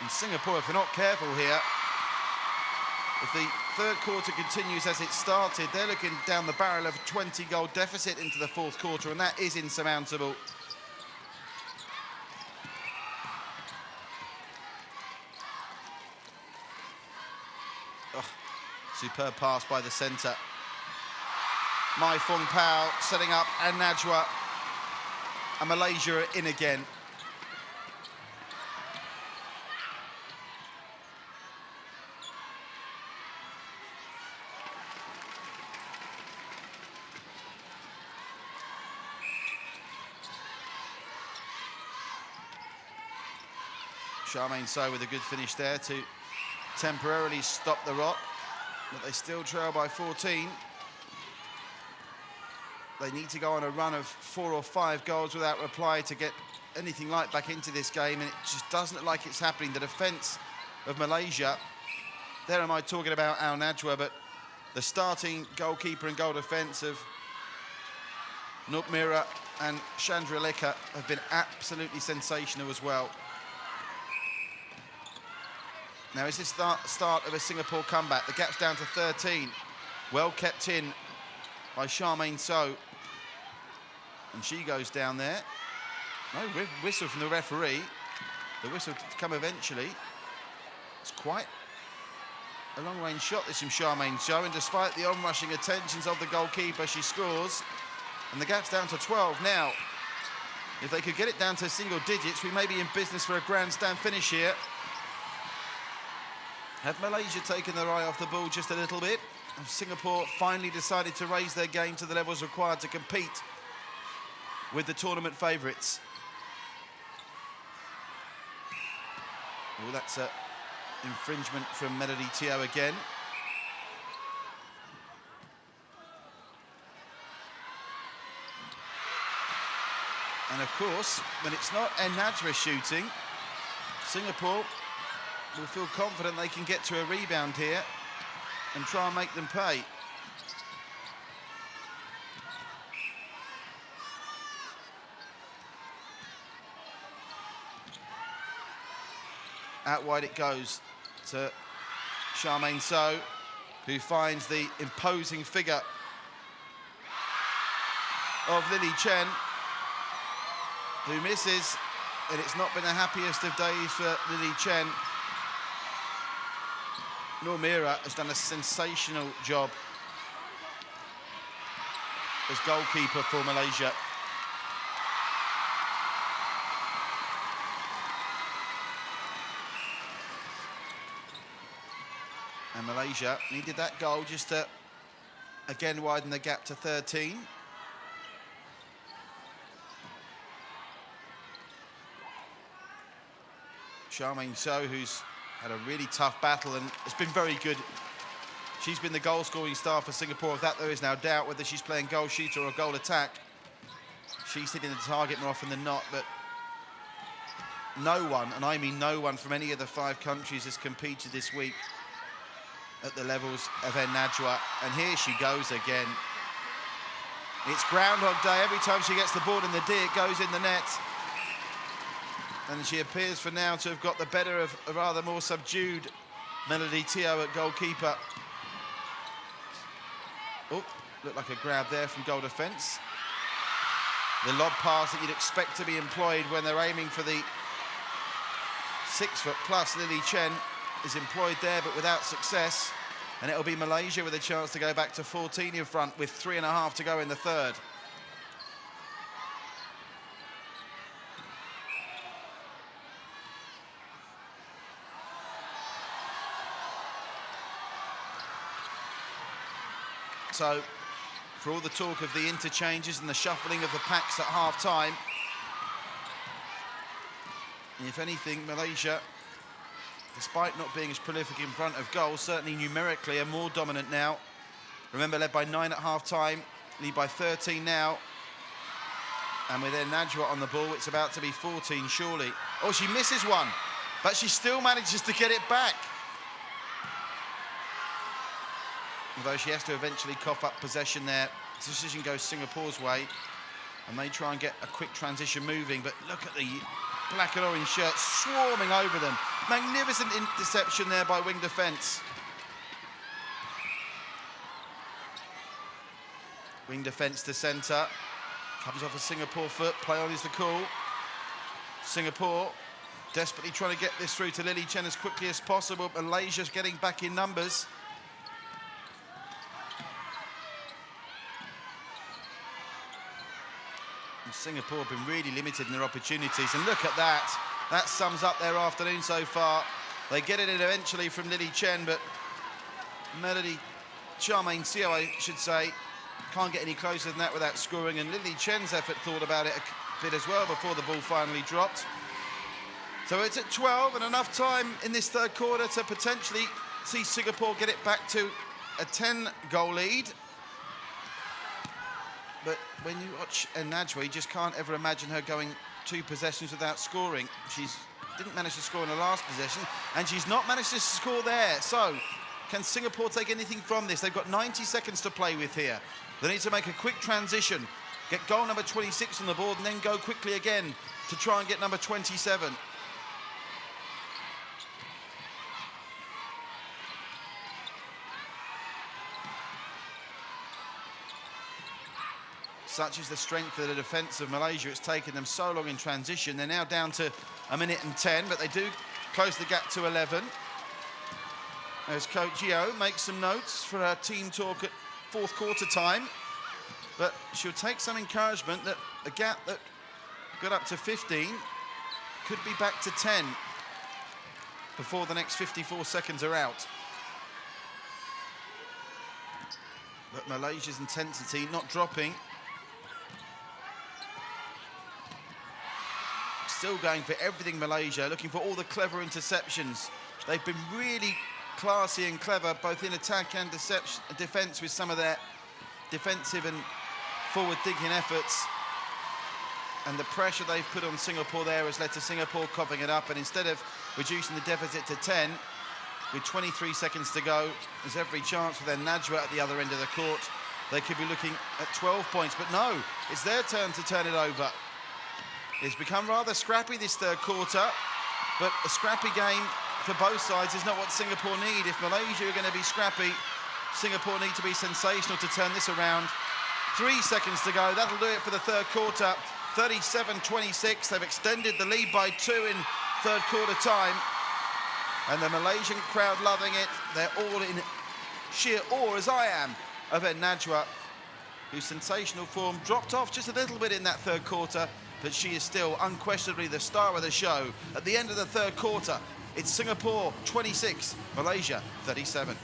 And Singapore, if they're not careful here, if the third quarter continues as it started, they're looking down the barrel of a 20-goal deficit into the fourth quarter, and that is insurmountable. Oh, superb pass by the centre. Mai Fong Pao setting up, and Najwa and Malaysia are in again. Charmaine So with a good finish there to temporarily stop the rot, but they still trail by 14. They need to go on a run of 4 or 5 goals without reply to get anything like back into this game, and it just doesn't look like it's happening. The defence of Malaysia, there am I talking about Al Najwa, but the starting goalkeeper and goal defence of Nupmira and Chandra Lekha have been absolutely sensational as well. Now, is this the start of a Singapore comeback? The gap's down to 13. Well kept in by Charmaine So. And she goes down there. No whistle from the referee. The whistle to come eventually. It's quite a long-range shot, this from Charmaine So. And despite the onrushing attentions of the goalkeeper, she scores. And the gap's down to 12 now. If they could get it down to single digits, we may be in business for a grandstand finish here. Have Malaysia taken their eye off the ball just a little bit? And Singapore finally decided to raise their game to the levels required to compete with the tournament favourites. Oh, that's an infringement from Melody Teo again. And of course, when it's not Najwa shooting, Singapore will feel confident they can get to a rebound here and try and make them pay. Out wide it goes to Charmaine So, who finds the imposing figure of Lily Chen, who misses, and it's not been the happiest of days for Lily Chen. Normira has done a sensational job as goalkeeper for Malaysia. And Malaysia needed that goal just to, again, widen the gap to 13. Charmaine So, who's had a really tough battle and has been very good. She's been the goal-scoring star for Singapore. Of that, there is now doubt whether she's playing goal shooter or goal attack. She's hitting the target more often than not, but no one, and I mean no one, from any of the 5 countries has competed this week at the levels of Najwa. And here she goes again. It's Groundhog Day. Every time she gets the ball in the D, it goes in the net. And she appears for now to have got the better of a rather more subdued Melody Teo at goalkeeper. Oh, looked like a grab there from goal defence. The lob pass that you'd expect to be employed when they're aiming for the 6-foot-plus Lily Chen is employed there, but without success. And it'll be Malaysia with a chance to go back to 14 in front with 3.5 to go in the third. So, for all the talk of the interchanges and the shuffling of the packs at half-time, if anything, Malaysia, despite not being as prolific in front of goal, certainly numerically are more dominant now. Remember, led by 9 at half-time, lead by 13 now. And with Najwa on the ball, it's about to be 14, surely. Oh, she misses one, but she still manages to get it back. Although she has to eventually cough up possession there. The decision goes Singapore's way, and they try and get a quick transition moving, but look at the black and orange shirts swarming over them. Magnificent interception there by wing defence. Wing defence to centre. Comes off a Singapore foot, play on is the call. Singapore desperately trying to get this through to Lily Chen as quickly as possible. Malaysia's getting back in numbers. Singapore have been really limited in their opportunities, and look at that. That sums up their afternoon so far. They get it in eventually from Lily Chen, but Melody Charmaine Seo, I should say, can't get any closer than that without scoring, and Lily Chen's effort thought about it a bit as well before the ball finally dropped. So it's at 12 and enough time in this third quarter to potentially see Singapore get it back to a 10-goal lead. But when you watch Najwa, you just can't ever imagine her going 2 possessions without scoring. She didn't manage to score in the last possession, and she's not managed to score there. So, can Singapore take anything from this? They've got 90 seconds to play with here. They need to make a quick transition, get goal number 26 on the board, and then go quickly again to try and get number 27. Such is the strength of the defence of Malaysia. It's taken them so long in transition. They're now down to 1 minute and 10, but they do close the gap to 11. As Coach Gio makes some notes for her team talk at 4th quarter time. But she'll take some encouragement that the gap that got up to 15 could be back to 10 before the next 54 seconds are out. But Malaysia's intensity not dropping. Still going for everything Malaysia, looking for all the clever interceptions. They've been really classy and clever, both in attack and defence, with some of their defensive and forward-thinking efforts. and the pressure they've put on Singapore there has led to Singapore coughing it up, and instead of reducing the deficit to 10, with 23 seconds to go, there's every chance for their Najwa at the other end of the court. They could be looking at 12 points, but no, it's their turn to turn it over. It's become rather scrappy this third quarter, but a scrappy game for both sides is not what Singapore need. If Malaysia are going to be scrappy, Singapore need to be sensational to turn this around. 3 seconds to go, that'll do it for the third quarter. 37-26, they've extended the lead by 2 in third quarter time. And the Malaysian crowd loving it. They're all in sheer awe, as I am, of Najwa, whose sensational form dropped off just a little bit in that third quarter, but she is still unquestionably the star of the show. At the end of the third quarter, it's Singapore 26, Malaysia 37.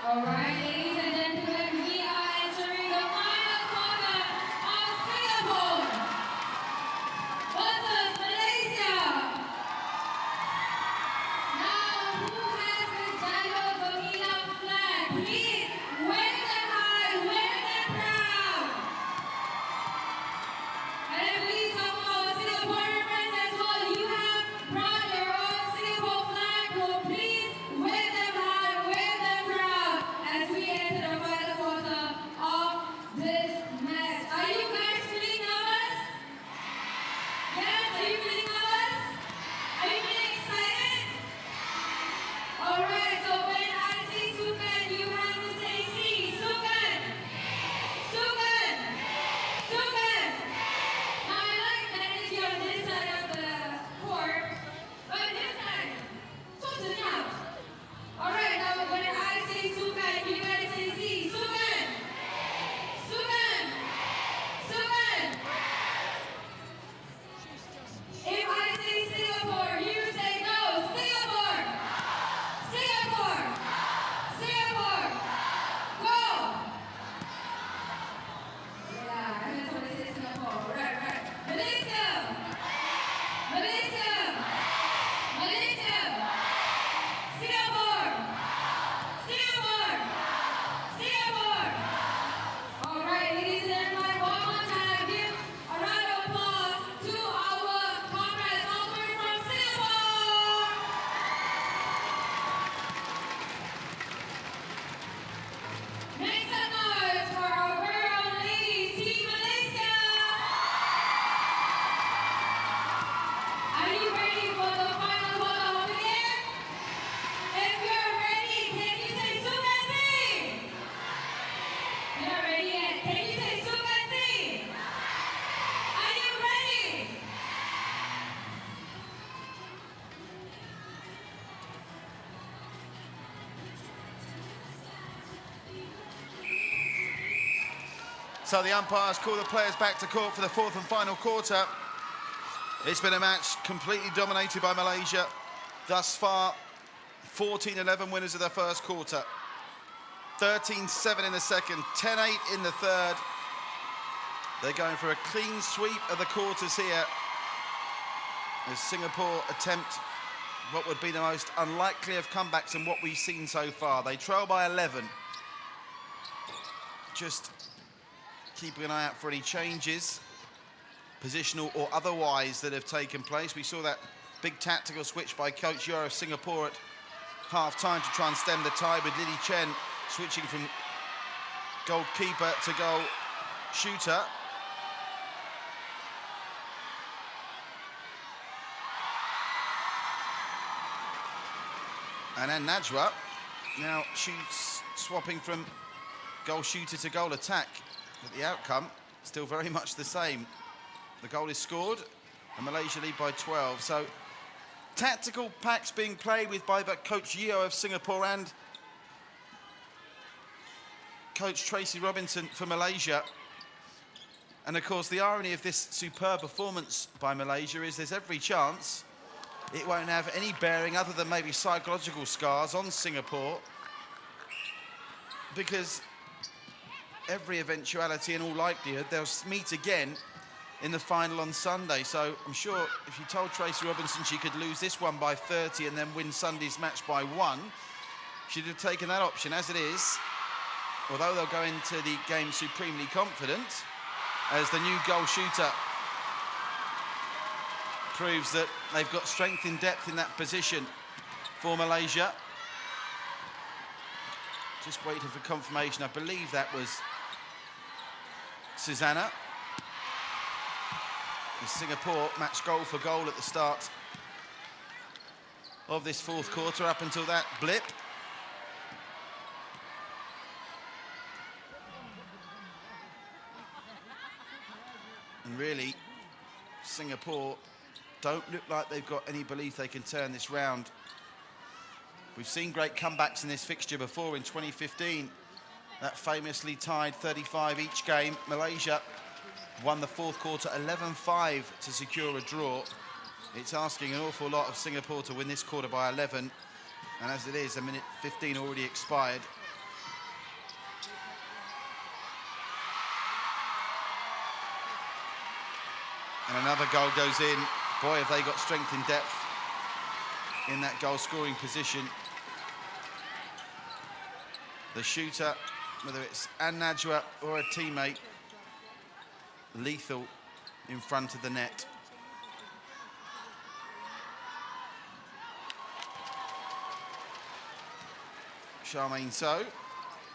All right, ladies and gentlemen, we are entering the final quarter of Singapore versus Malaysia. Now, who has the Jaya Bangkit flag? Please wave them high, wave them proud. And please come on, Singaporean friends as well. You have brought your own Singapore flag, so please wave them high, wave them proud as we enter the final quarter of this match. Are you guys feeling nervous? Yes, are you feeling nervous? Are you feeling excited? Alright, so when I say Sukan, you have to say C. Sukan! Sukan! Sukan! Now I like the energy on this side of the court, but this side, so senyap. Alright, now when I say Sukan, you guys say Z. Sukan! Sukan! Sukan! If I say Singapore, you say go! Singapore! Singapore! Singapore! Go! Yeah, I just want to say Singapore. Right. Malaysia! Malaysia! Malaysia! Singapore! Singapore! Singapore! All right, ladies and gentlemen, one more time, give a round of applause to our comrades all the way from Singapore! Make some noise for our very own ladies, Team Malaysia! Are you ready for the final quarter of the game? If you're ready, can you say Sukasi? You're not ready yet. Can you say Sukasi? Are you ready? So the umpires call the players back to court for the fourth and final quarter. It's been a match completely dominated by Malaysia. Thus far, 14-11 winners of the first quarter. 13-7 in the second, 10-8 in the third. They're going for a clean sweep of the quarters here as Singapore attempt what would be the most unlikely of comebacks in what we've seen so far. They trail by 11. Just keeping an eye out for any changes, positional or otherwise, that have taken place. We saw that big tactical switch by coach Juara of Singapore at half-time to try and stem the tide, with Lily Chen switching from goalkeeper to goal shooter. And then Najwa now shoots, swapping from goal shooter to goal attack. But the outcome, still very much the same. The goal is scored, and Malaysia lead by 12. So, tactical packs being played with by Coach Yeo of Singapore and Coach Tracy Robinson for Malaysia. And of course, the irony of this superb performance by Malaysia is there's every chance it won't have any bearing other than maybe psychological scars on Singapore, because every eventuality, in all likelihood, they'll meet again in the final on Sunday. So I'm sure if you told Tracy Robinson she could lose this one by 30 and then win Sunday's match by 1, she'd have taken that option. As it is, although they'll go into the game supremely confident, as the new goal shooter proves that they've got strength in depth in that position for Malaysia. Just waiting for confirmation. I believe that was Susanna. Singapore match goal for goal at the start of this fourth quarter up until that blip. And really, Singapore don't look like they've got any belief they can turn this round. We've seen great comebacks in this fixture before in 2015. That famously tied 35 each game. Malaysia won the fourth quarter 11-5 to secure a draw. It's asking an awful lot of Singapore to win this quarter by 11. And as it is, a minute 15 already expired. And another goal goes in. Boy, have they got strength in depth in that goal-scoring position. The shooter, whether it's An Najwa or a teammate, lethal in front of the net. Charmaine So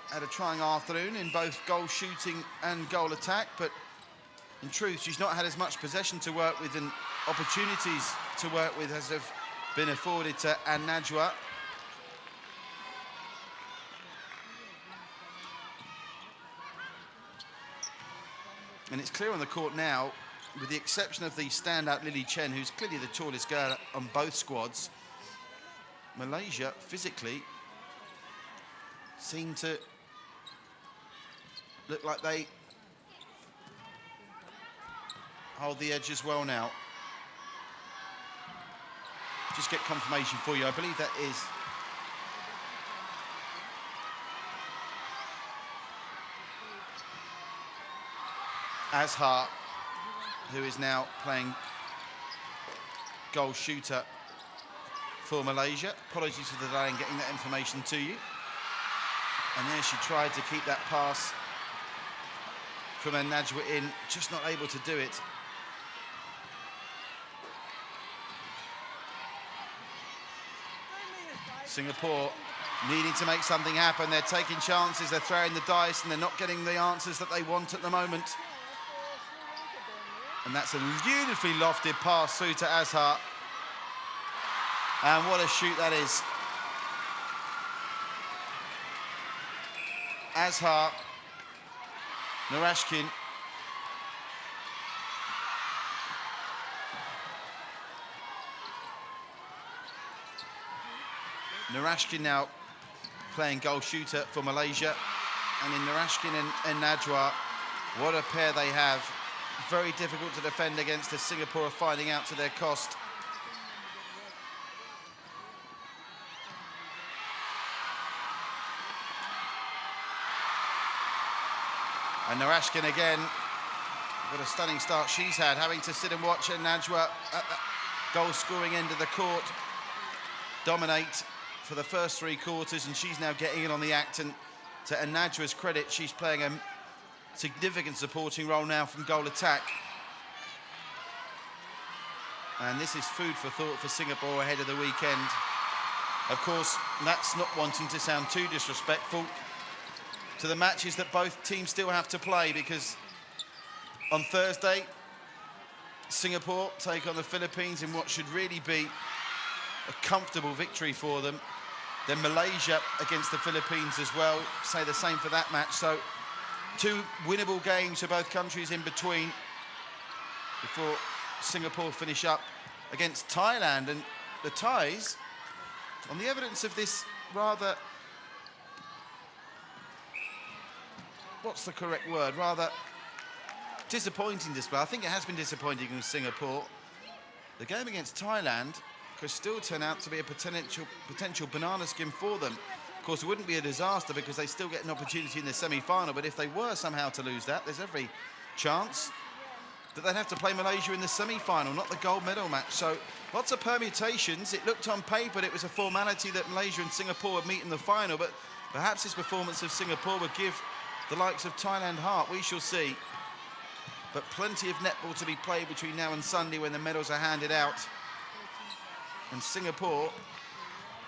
had a trying afternoon in both goal shooting and goal attack, but in truth, she's not had as much possession to work with and opportunities to work with as have been afforded to An Najwa. And it's clear on the court now, with the exception of the standout Lily Chen, who's clearly the tallest girl on both squads, Malaysia physically seem to look like they hold the edge as well now. Just get confirmation for you. I believe that is Azhar, who is now playing goal shooter for Malaysia. Apologies for the delay in getting that information to you. And there she tried to keep that pass from An Najwa in, just not able to do it. Singapore needing to make something happen. They're taking chances, they're throwing the dice, and they're not getting the answers that they want at the moment. And that's a beautifully lofted pass through to Azhar. And what a shoot that is. Azhar, Narashkin. Narashkin now playing goal shooter for Malaysia. And in Narashkin and Najwa, what a pair they have. Very difficult to defend against, as Singapore are finding out to their cost. And Narashkin again, what a stunning start she's had, having to sit and watch An Najwa at the goal-scoring end of the court dominate for the first three quarters, and she's now getting in on the act. And to An Najwa's credit, she's playing a significant supporting role now from goal attack. And this is food for thought for Singapore ahead of the weekend. Of course, that's not wanting to sound too disrespectful to the matches that both teams still have to play, because on Thursday, Singapore take on the Philippines in what should really be a comfortable victory for them. Then Malaysia against the Philippines as well. Say the same for that match. So 2 winnable games for both countries in between before Singapore finish up against Thailand. And the Thais, on the evidence of this rather, what's the correct word, rather disappointing display. I think it has been disappointing in Singapore. The game against Thailand could still turn out to be a potential banana skin for them. Of course, it wouldn't be a disaster because they still get an opportunity in the semi-final, but if they were somehow to lose that, there's every chance that they'd have to play Malaysia in the semi-final, not the gold medal match. So lots of permutations. It looked on paper it was a formality that Malaysia and Singapore would meet in the final, but perhaps this performance of Singapore would give the likes of Thailand heart. We shall see. But plenty of netball to be played between now and Sunday when the medals are handed out. And Singapore,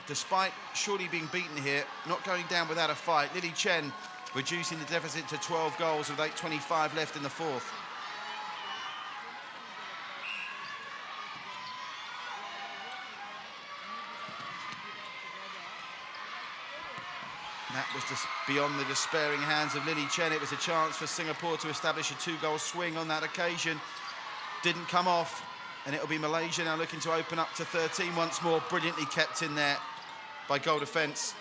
despite surely being beaten here, not going down without a fight. Lily Chen reducing the deficit to 12 goals with 8:25 left in the fourth. That was just beyond the despairing hands of Lily Chen. It was a chance for Singapore to establish a 2-goal swing on that occasion. Didn't come off, and it'll be Malaysia now looking to open up to 13 once more. Brilliantly kept in there by goal defence.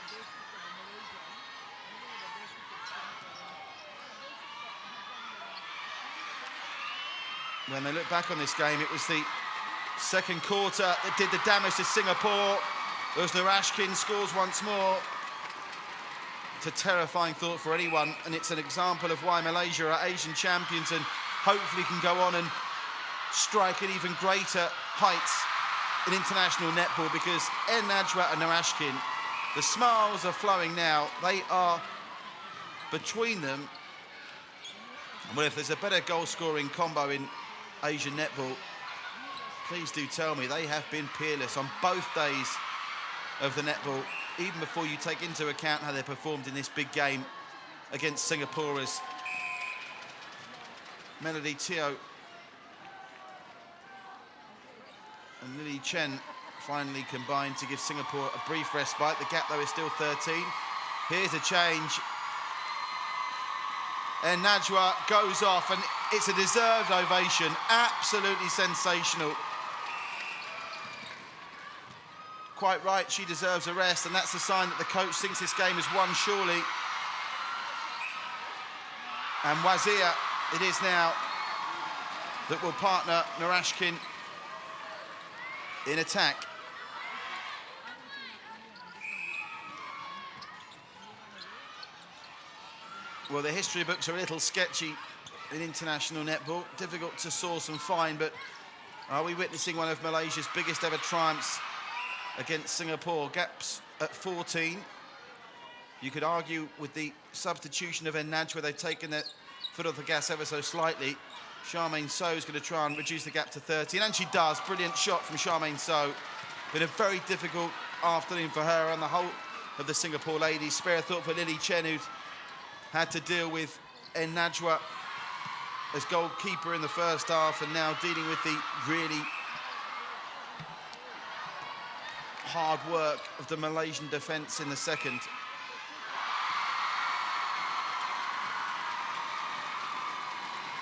When they look back on this game, it was the second quarter that did the damage to Singapore. It was Narashkin scores once more. It's a terrifying thought for anyone, and it's an example of why Malaysia are Asian champions and hopefully can go on and strike at even greater heights in international netball, because Najwa and Narashkin, the smiles are flowing now. They are between them. Well, if there's a better goal-scoring combo in Asian netball, please do tell me. They have been peerless on both days of the netball, even before you take into account how they performed in this big game against Singapore, as Melody Teo and Lily Chen finally combined to give Singapore a brief respite. The gap, though, is still 13. Here's a change. And Najwa goes off, and it's a deserved ovation. Absolutely sensational. Quite right, she deserves a rest, and that's a sign that the coach thinks this game is won, surely. And Wazir, it is now, that will partner Narashkin in attack. Well, the history books are a little sketchy in international netball. Difficult to source and find, but are we witnessing one of Malaysia's biggest ever triumphs against Singapore? Gaps at 14. You could argue with the substitution of Najwa, they've taken their foot off the gas ever so slightly. Charmaine So is going to try and reduce the gap to 13, and she does. Brilliant shot from Charmaine So. Been a very difficult afternoon for her and the whole of the Singapore ladies. Spare thought for Lily Chen, who's had to deal with Najwa as goalkeeper in the first half, and now dealing with the really hard work of the Malaysian defence in the second.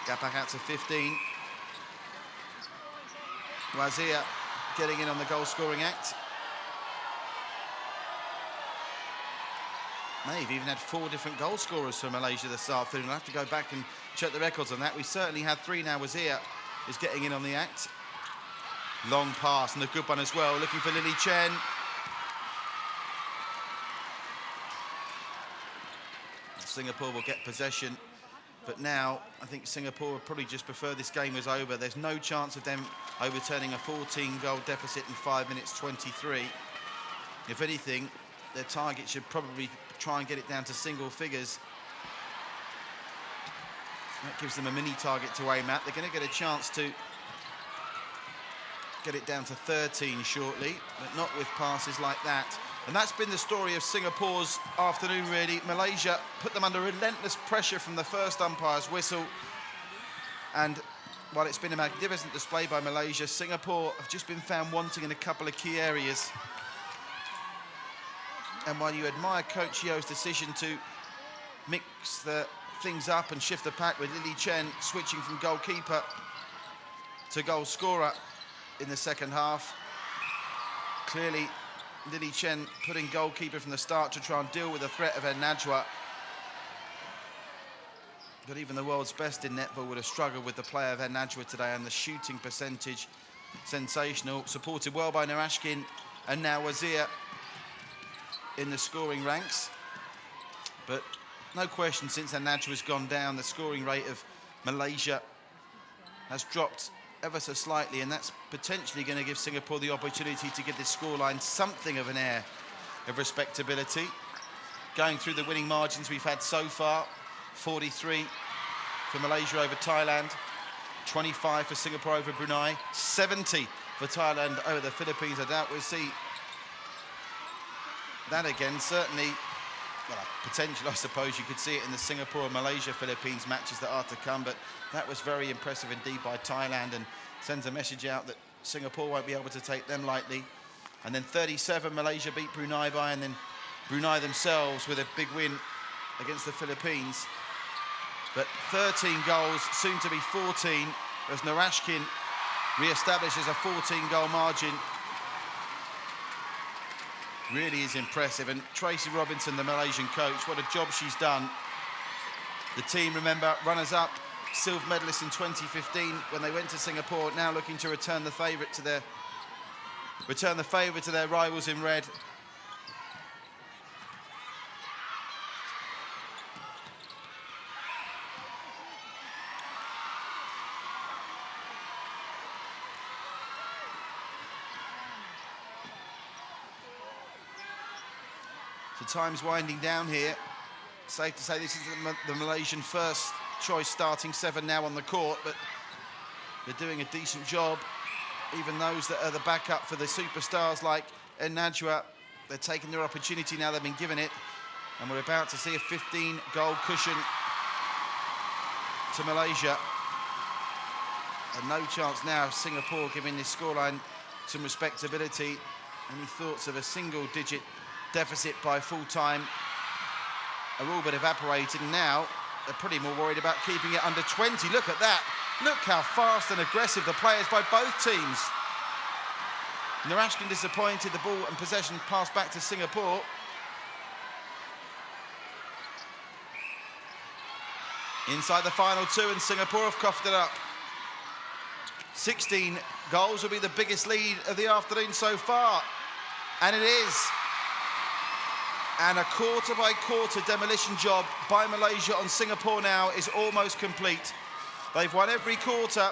Gap back out to 15. Wazir getting in on the goal-scoring act. They've even had 4 different goal scorers for Malaysia this afternoon. I'll have to go back and check the records on that. We certainly had 3 now. Wazir is getting in on the act. Long pass, and a good one as well, looking for Lily Chen. Singapore will get possession, but now I think Singapore would probably just prefer this game was over. There's no chance of them overturning a 14-goal deficit in 5 minutes 23. If anything, their target should probably try and get it down to single figures. That gives them a mini target to aim at. They're going to get a chance to get it down to 13 shortly, but not with passes like that. And that's been the story of Singapore's afternoon, really. Malaysia put them under relentless pressure from the first umpire's whistle. And while it's been a magnificent display by Malaysia, Singapore have just been found wanting in a couple of key areas. And while you admire Coach Yeo's decision to mix the things up and shift the pack with Lily Chen switching from goalkeeper to goal scorer in the second half, clearly Lily Chen putting goalkeeper from the start to try and deal with the threat of Najwa. But even the world's best in netball would have struggled with the play of Najwa today, and the shooting percentage sensational, supported well by Narashkin and now Wazir in the scoring ranks. But no question, since Najwa's gone down, the scoring rate of Malaysia has dropped ever so slightly, and that's potentially going to give Singapore the opportunity to give this scoreline something of an air of respectability. Going through the winning margins we've had so far, 43 for Malaysia over Thailand, 25 for Singapore over Brunei, 70 for Thailand over the Philippines. I doubt we'll see that again. Certainly, well, potentially, I suppose you could see it in the Singapore and Malaysia-Philippines matches that are to come, but that was very impressive indeed by Thailand, and sends a message out that Singapore won't be able to take them lightly. And then 37, Malaysia beat Brunei by, and then Brunei themselves with a big win against the Philippines. But 13 goals, soon to be 14, as Narashkin re-establishes a 14-goal margin. Really is impressive. And Tracy Robinson, the Malaysian coach, what a job she's done. The team, remember, runners-up, silver medalists in 2015 when they went to Singapore, now looking to return the favour to their rivals in red. So time's winding down here. Safe to say this is the Malaysian first choice starting seven now on the court, but they're doing a decent job. Even those that are the backup for the superstars like Najwa, they're taking their opportunity now they've been given it. And we're about to see a 15-goal cushion to Malaysia. And no chance now of Singapore giving this scoreline some respectability. Any thoughts of a single-digit deficit by full time are all but evaporated, and now they're pretty more worried about keeping it under 20. Look at that. Look how fast and aggressive the play is by both teams. Narashkin disappointed, the ball and possession passed back to Singapore. Inside the final two, and Singapore have coughed it up. 16 goals will be the biggest lead of the afternoon so far, and it is. And a quarter-by-quarter demolition job by Malaysia on Singapore now is almost complete. They've won every quarter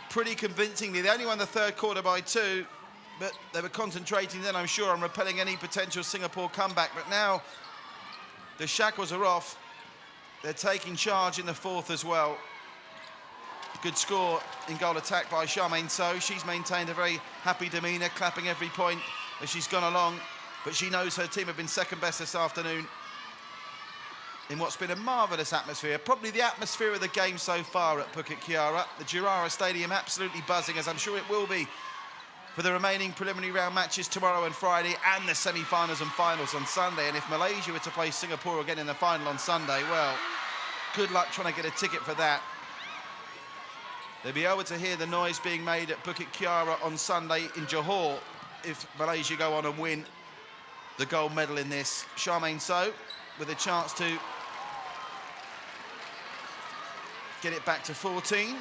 pretty convincingly. They only won the third quarter by 2, but they were concentrating then, I'm sure, on repelling any potential Singapore comeback. But now the shackles are off. They're taking charge in the fourth as well. Good score in goal attack by Charmaine So. She's maintained a very happy demeanour, clapping every point as she's gone along. But she knows her team have been second best this afternoon in what's been a marvellous atmosphere. Probably the atmosphere of the game so far at Bukit Kiara. The Juara Stadium absolutely buzzing, as I'm sure it will be for the remaining preliminary round matches tomorrow and Friday, and the semi-finals and finals on Sunday. And if Malaysia were to play Singapore again in the final on Sunday, well, good luck trying to get a ticket for that. They'll be able to hear the noise being made at Bukit Kiara on Sunday in Johor if Malaysia go on and win the gold medal in this. Charmaine So with a chance to get it back to 14.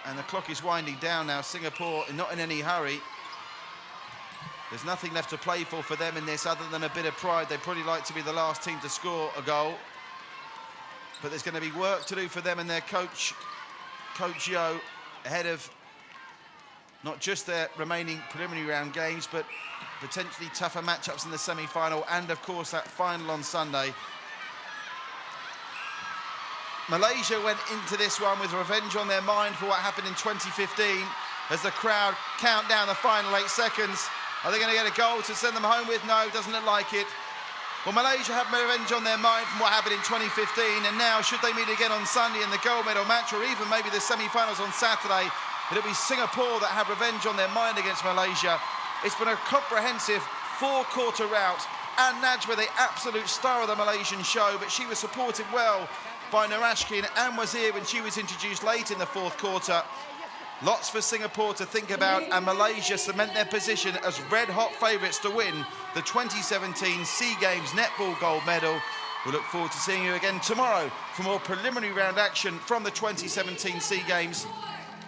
And the clock is winding down now. Singapore not in any hurry. There's nothing left to play for them in this other than a bit of pride. They'd probably like to be the last team to score a goal. But there's going to be work to do for them and their coach, Coach Yeo, ahead of not just their remaining preliminary round games, but potentially tougher matchups in the semi-final and, of course, that final on Sunday. Malaysia went into this one with revenge on their mind for what happened in 2015 as the crowd count down the final 8 seconds. Are they going to get a goal to send them home with? No, doesn't look like it. Well, Malaysia have revenge on their mind from what happened in 2015, and now, should they meet again on Sunday in the gold medal match, or even maybe the semi-finals on Saturday, it'll be Singapore that have revenge on their mind against Malaysia. It's been a comprehensive four-quarter rout. And Najwa, the absolute star of the Malaysian show, but she was supported well by Narashkin and Wazir when she was introduced late in the fourth quarter. Lots for Singapore to think about, and Malaysia cement their position as red-hot favourites to win the 2017 SEA Games Netball gold medal. We look forward to seeing you again tomorrow for more preliminary round action from the 2017 SEA Games.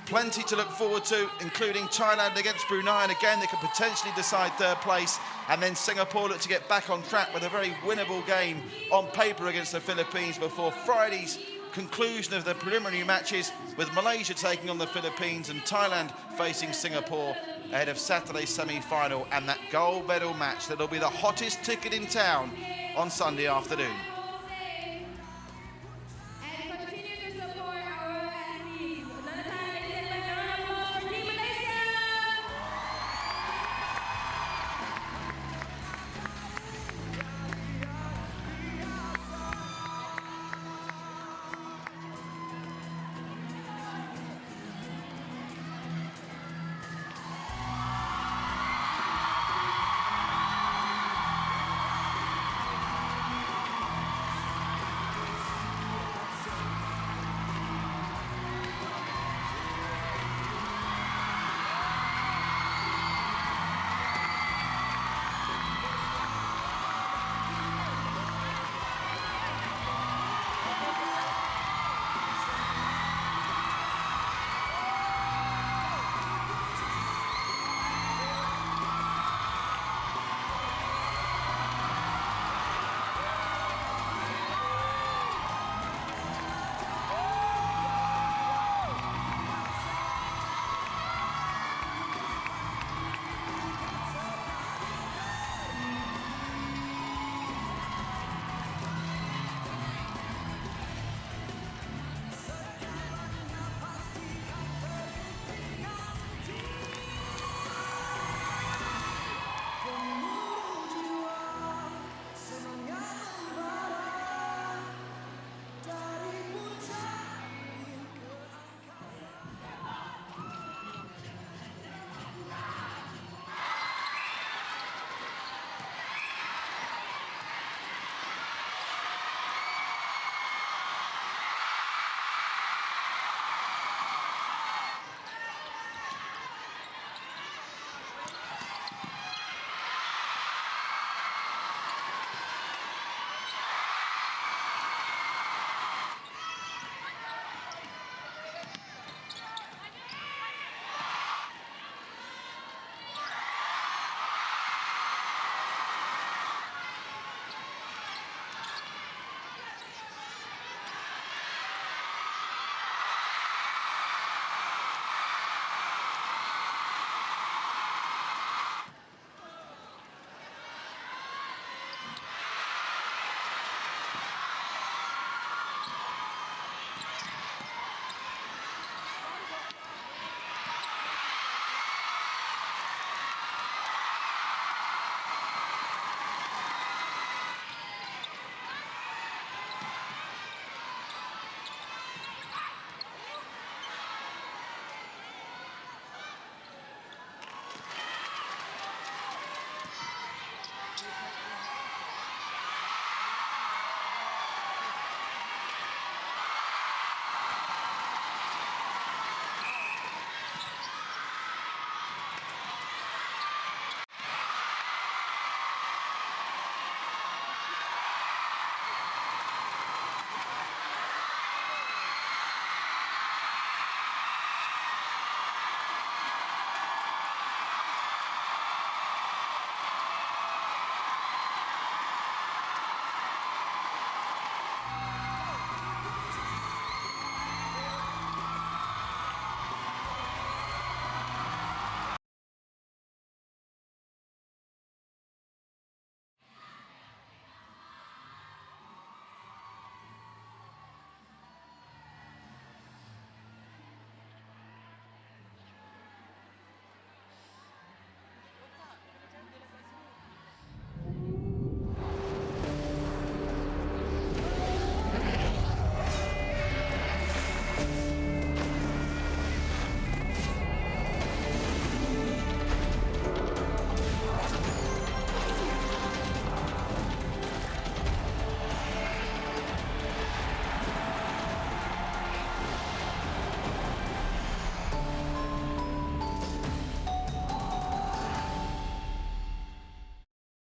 Plenty to look forward to, including Thailand against Brunei, and again they could potentially decide third place, and then Singapore look to get back on track with a very winnable game on paper against the Philippines before Friday's conclusion of the preliminary matches, with Malaysia taking on the Philippines and Thailand facing Singapore ahead of Saturday's semi-final and that gold medal match that'll be the hottest ticket in town on Sunday afternoon.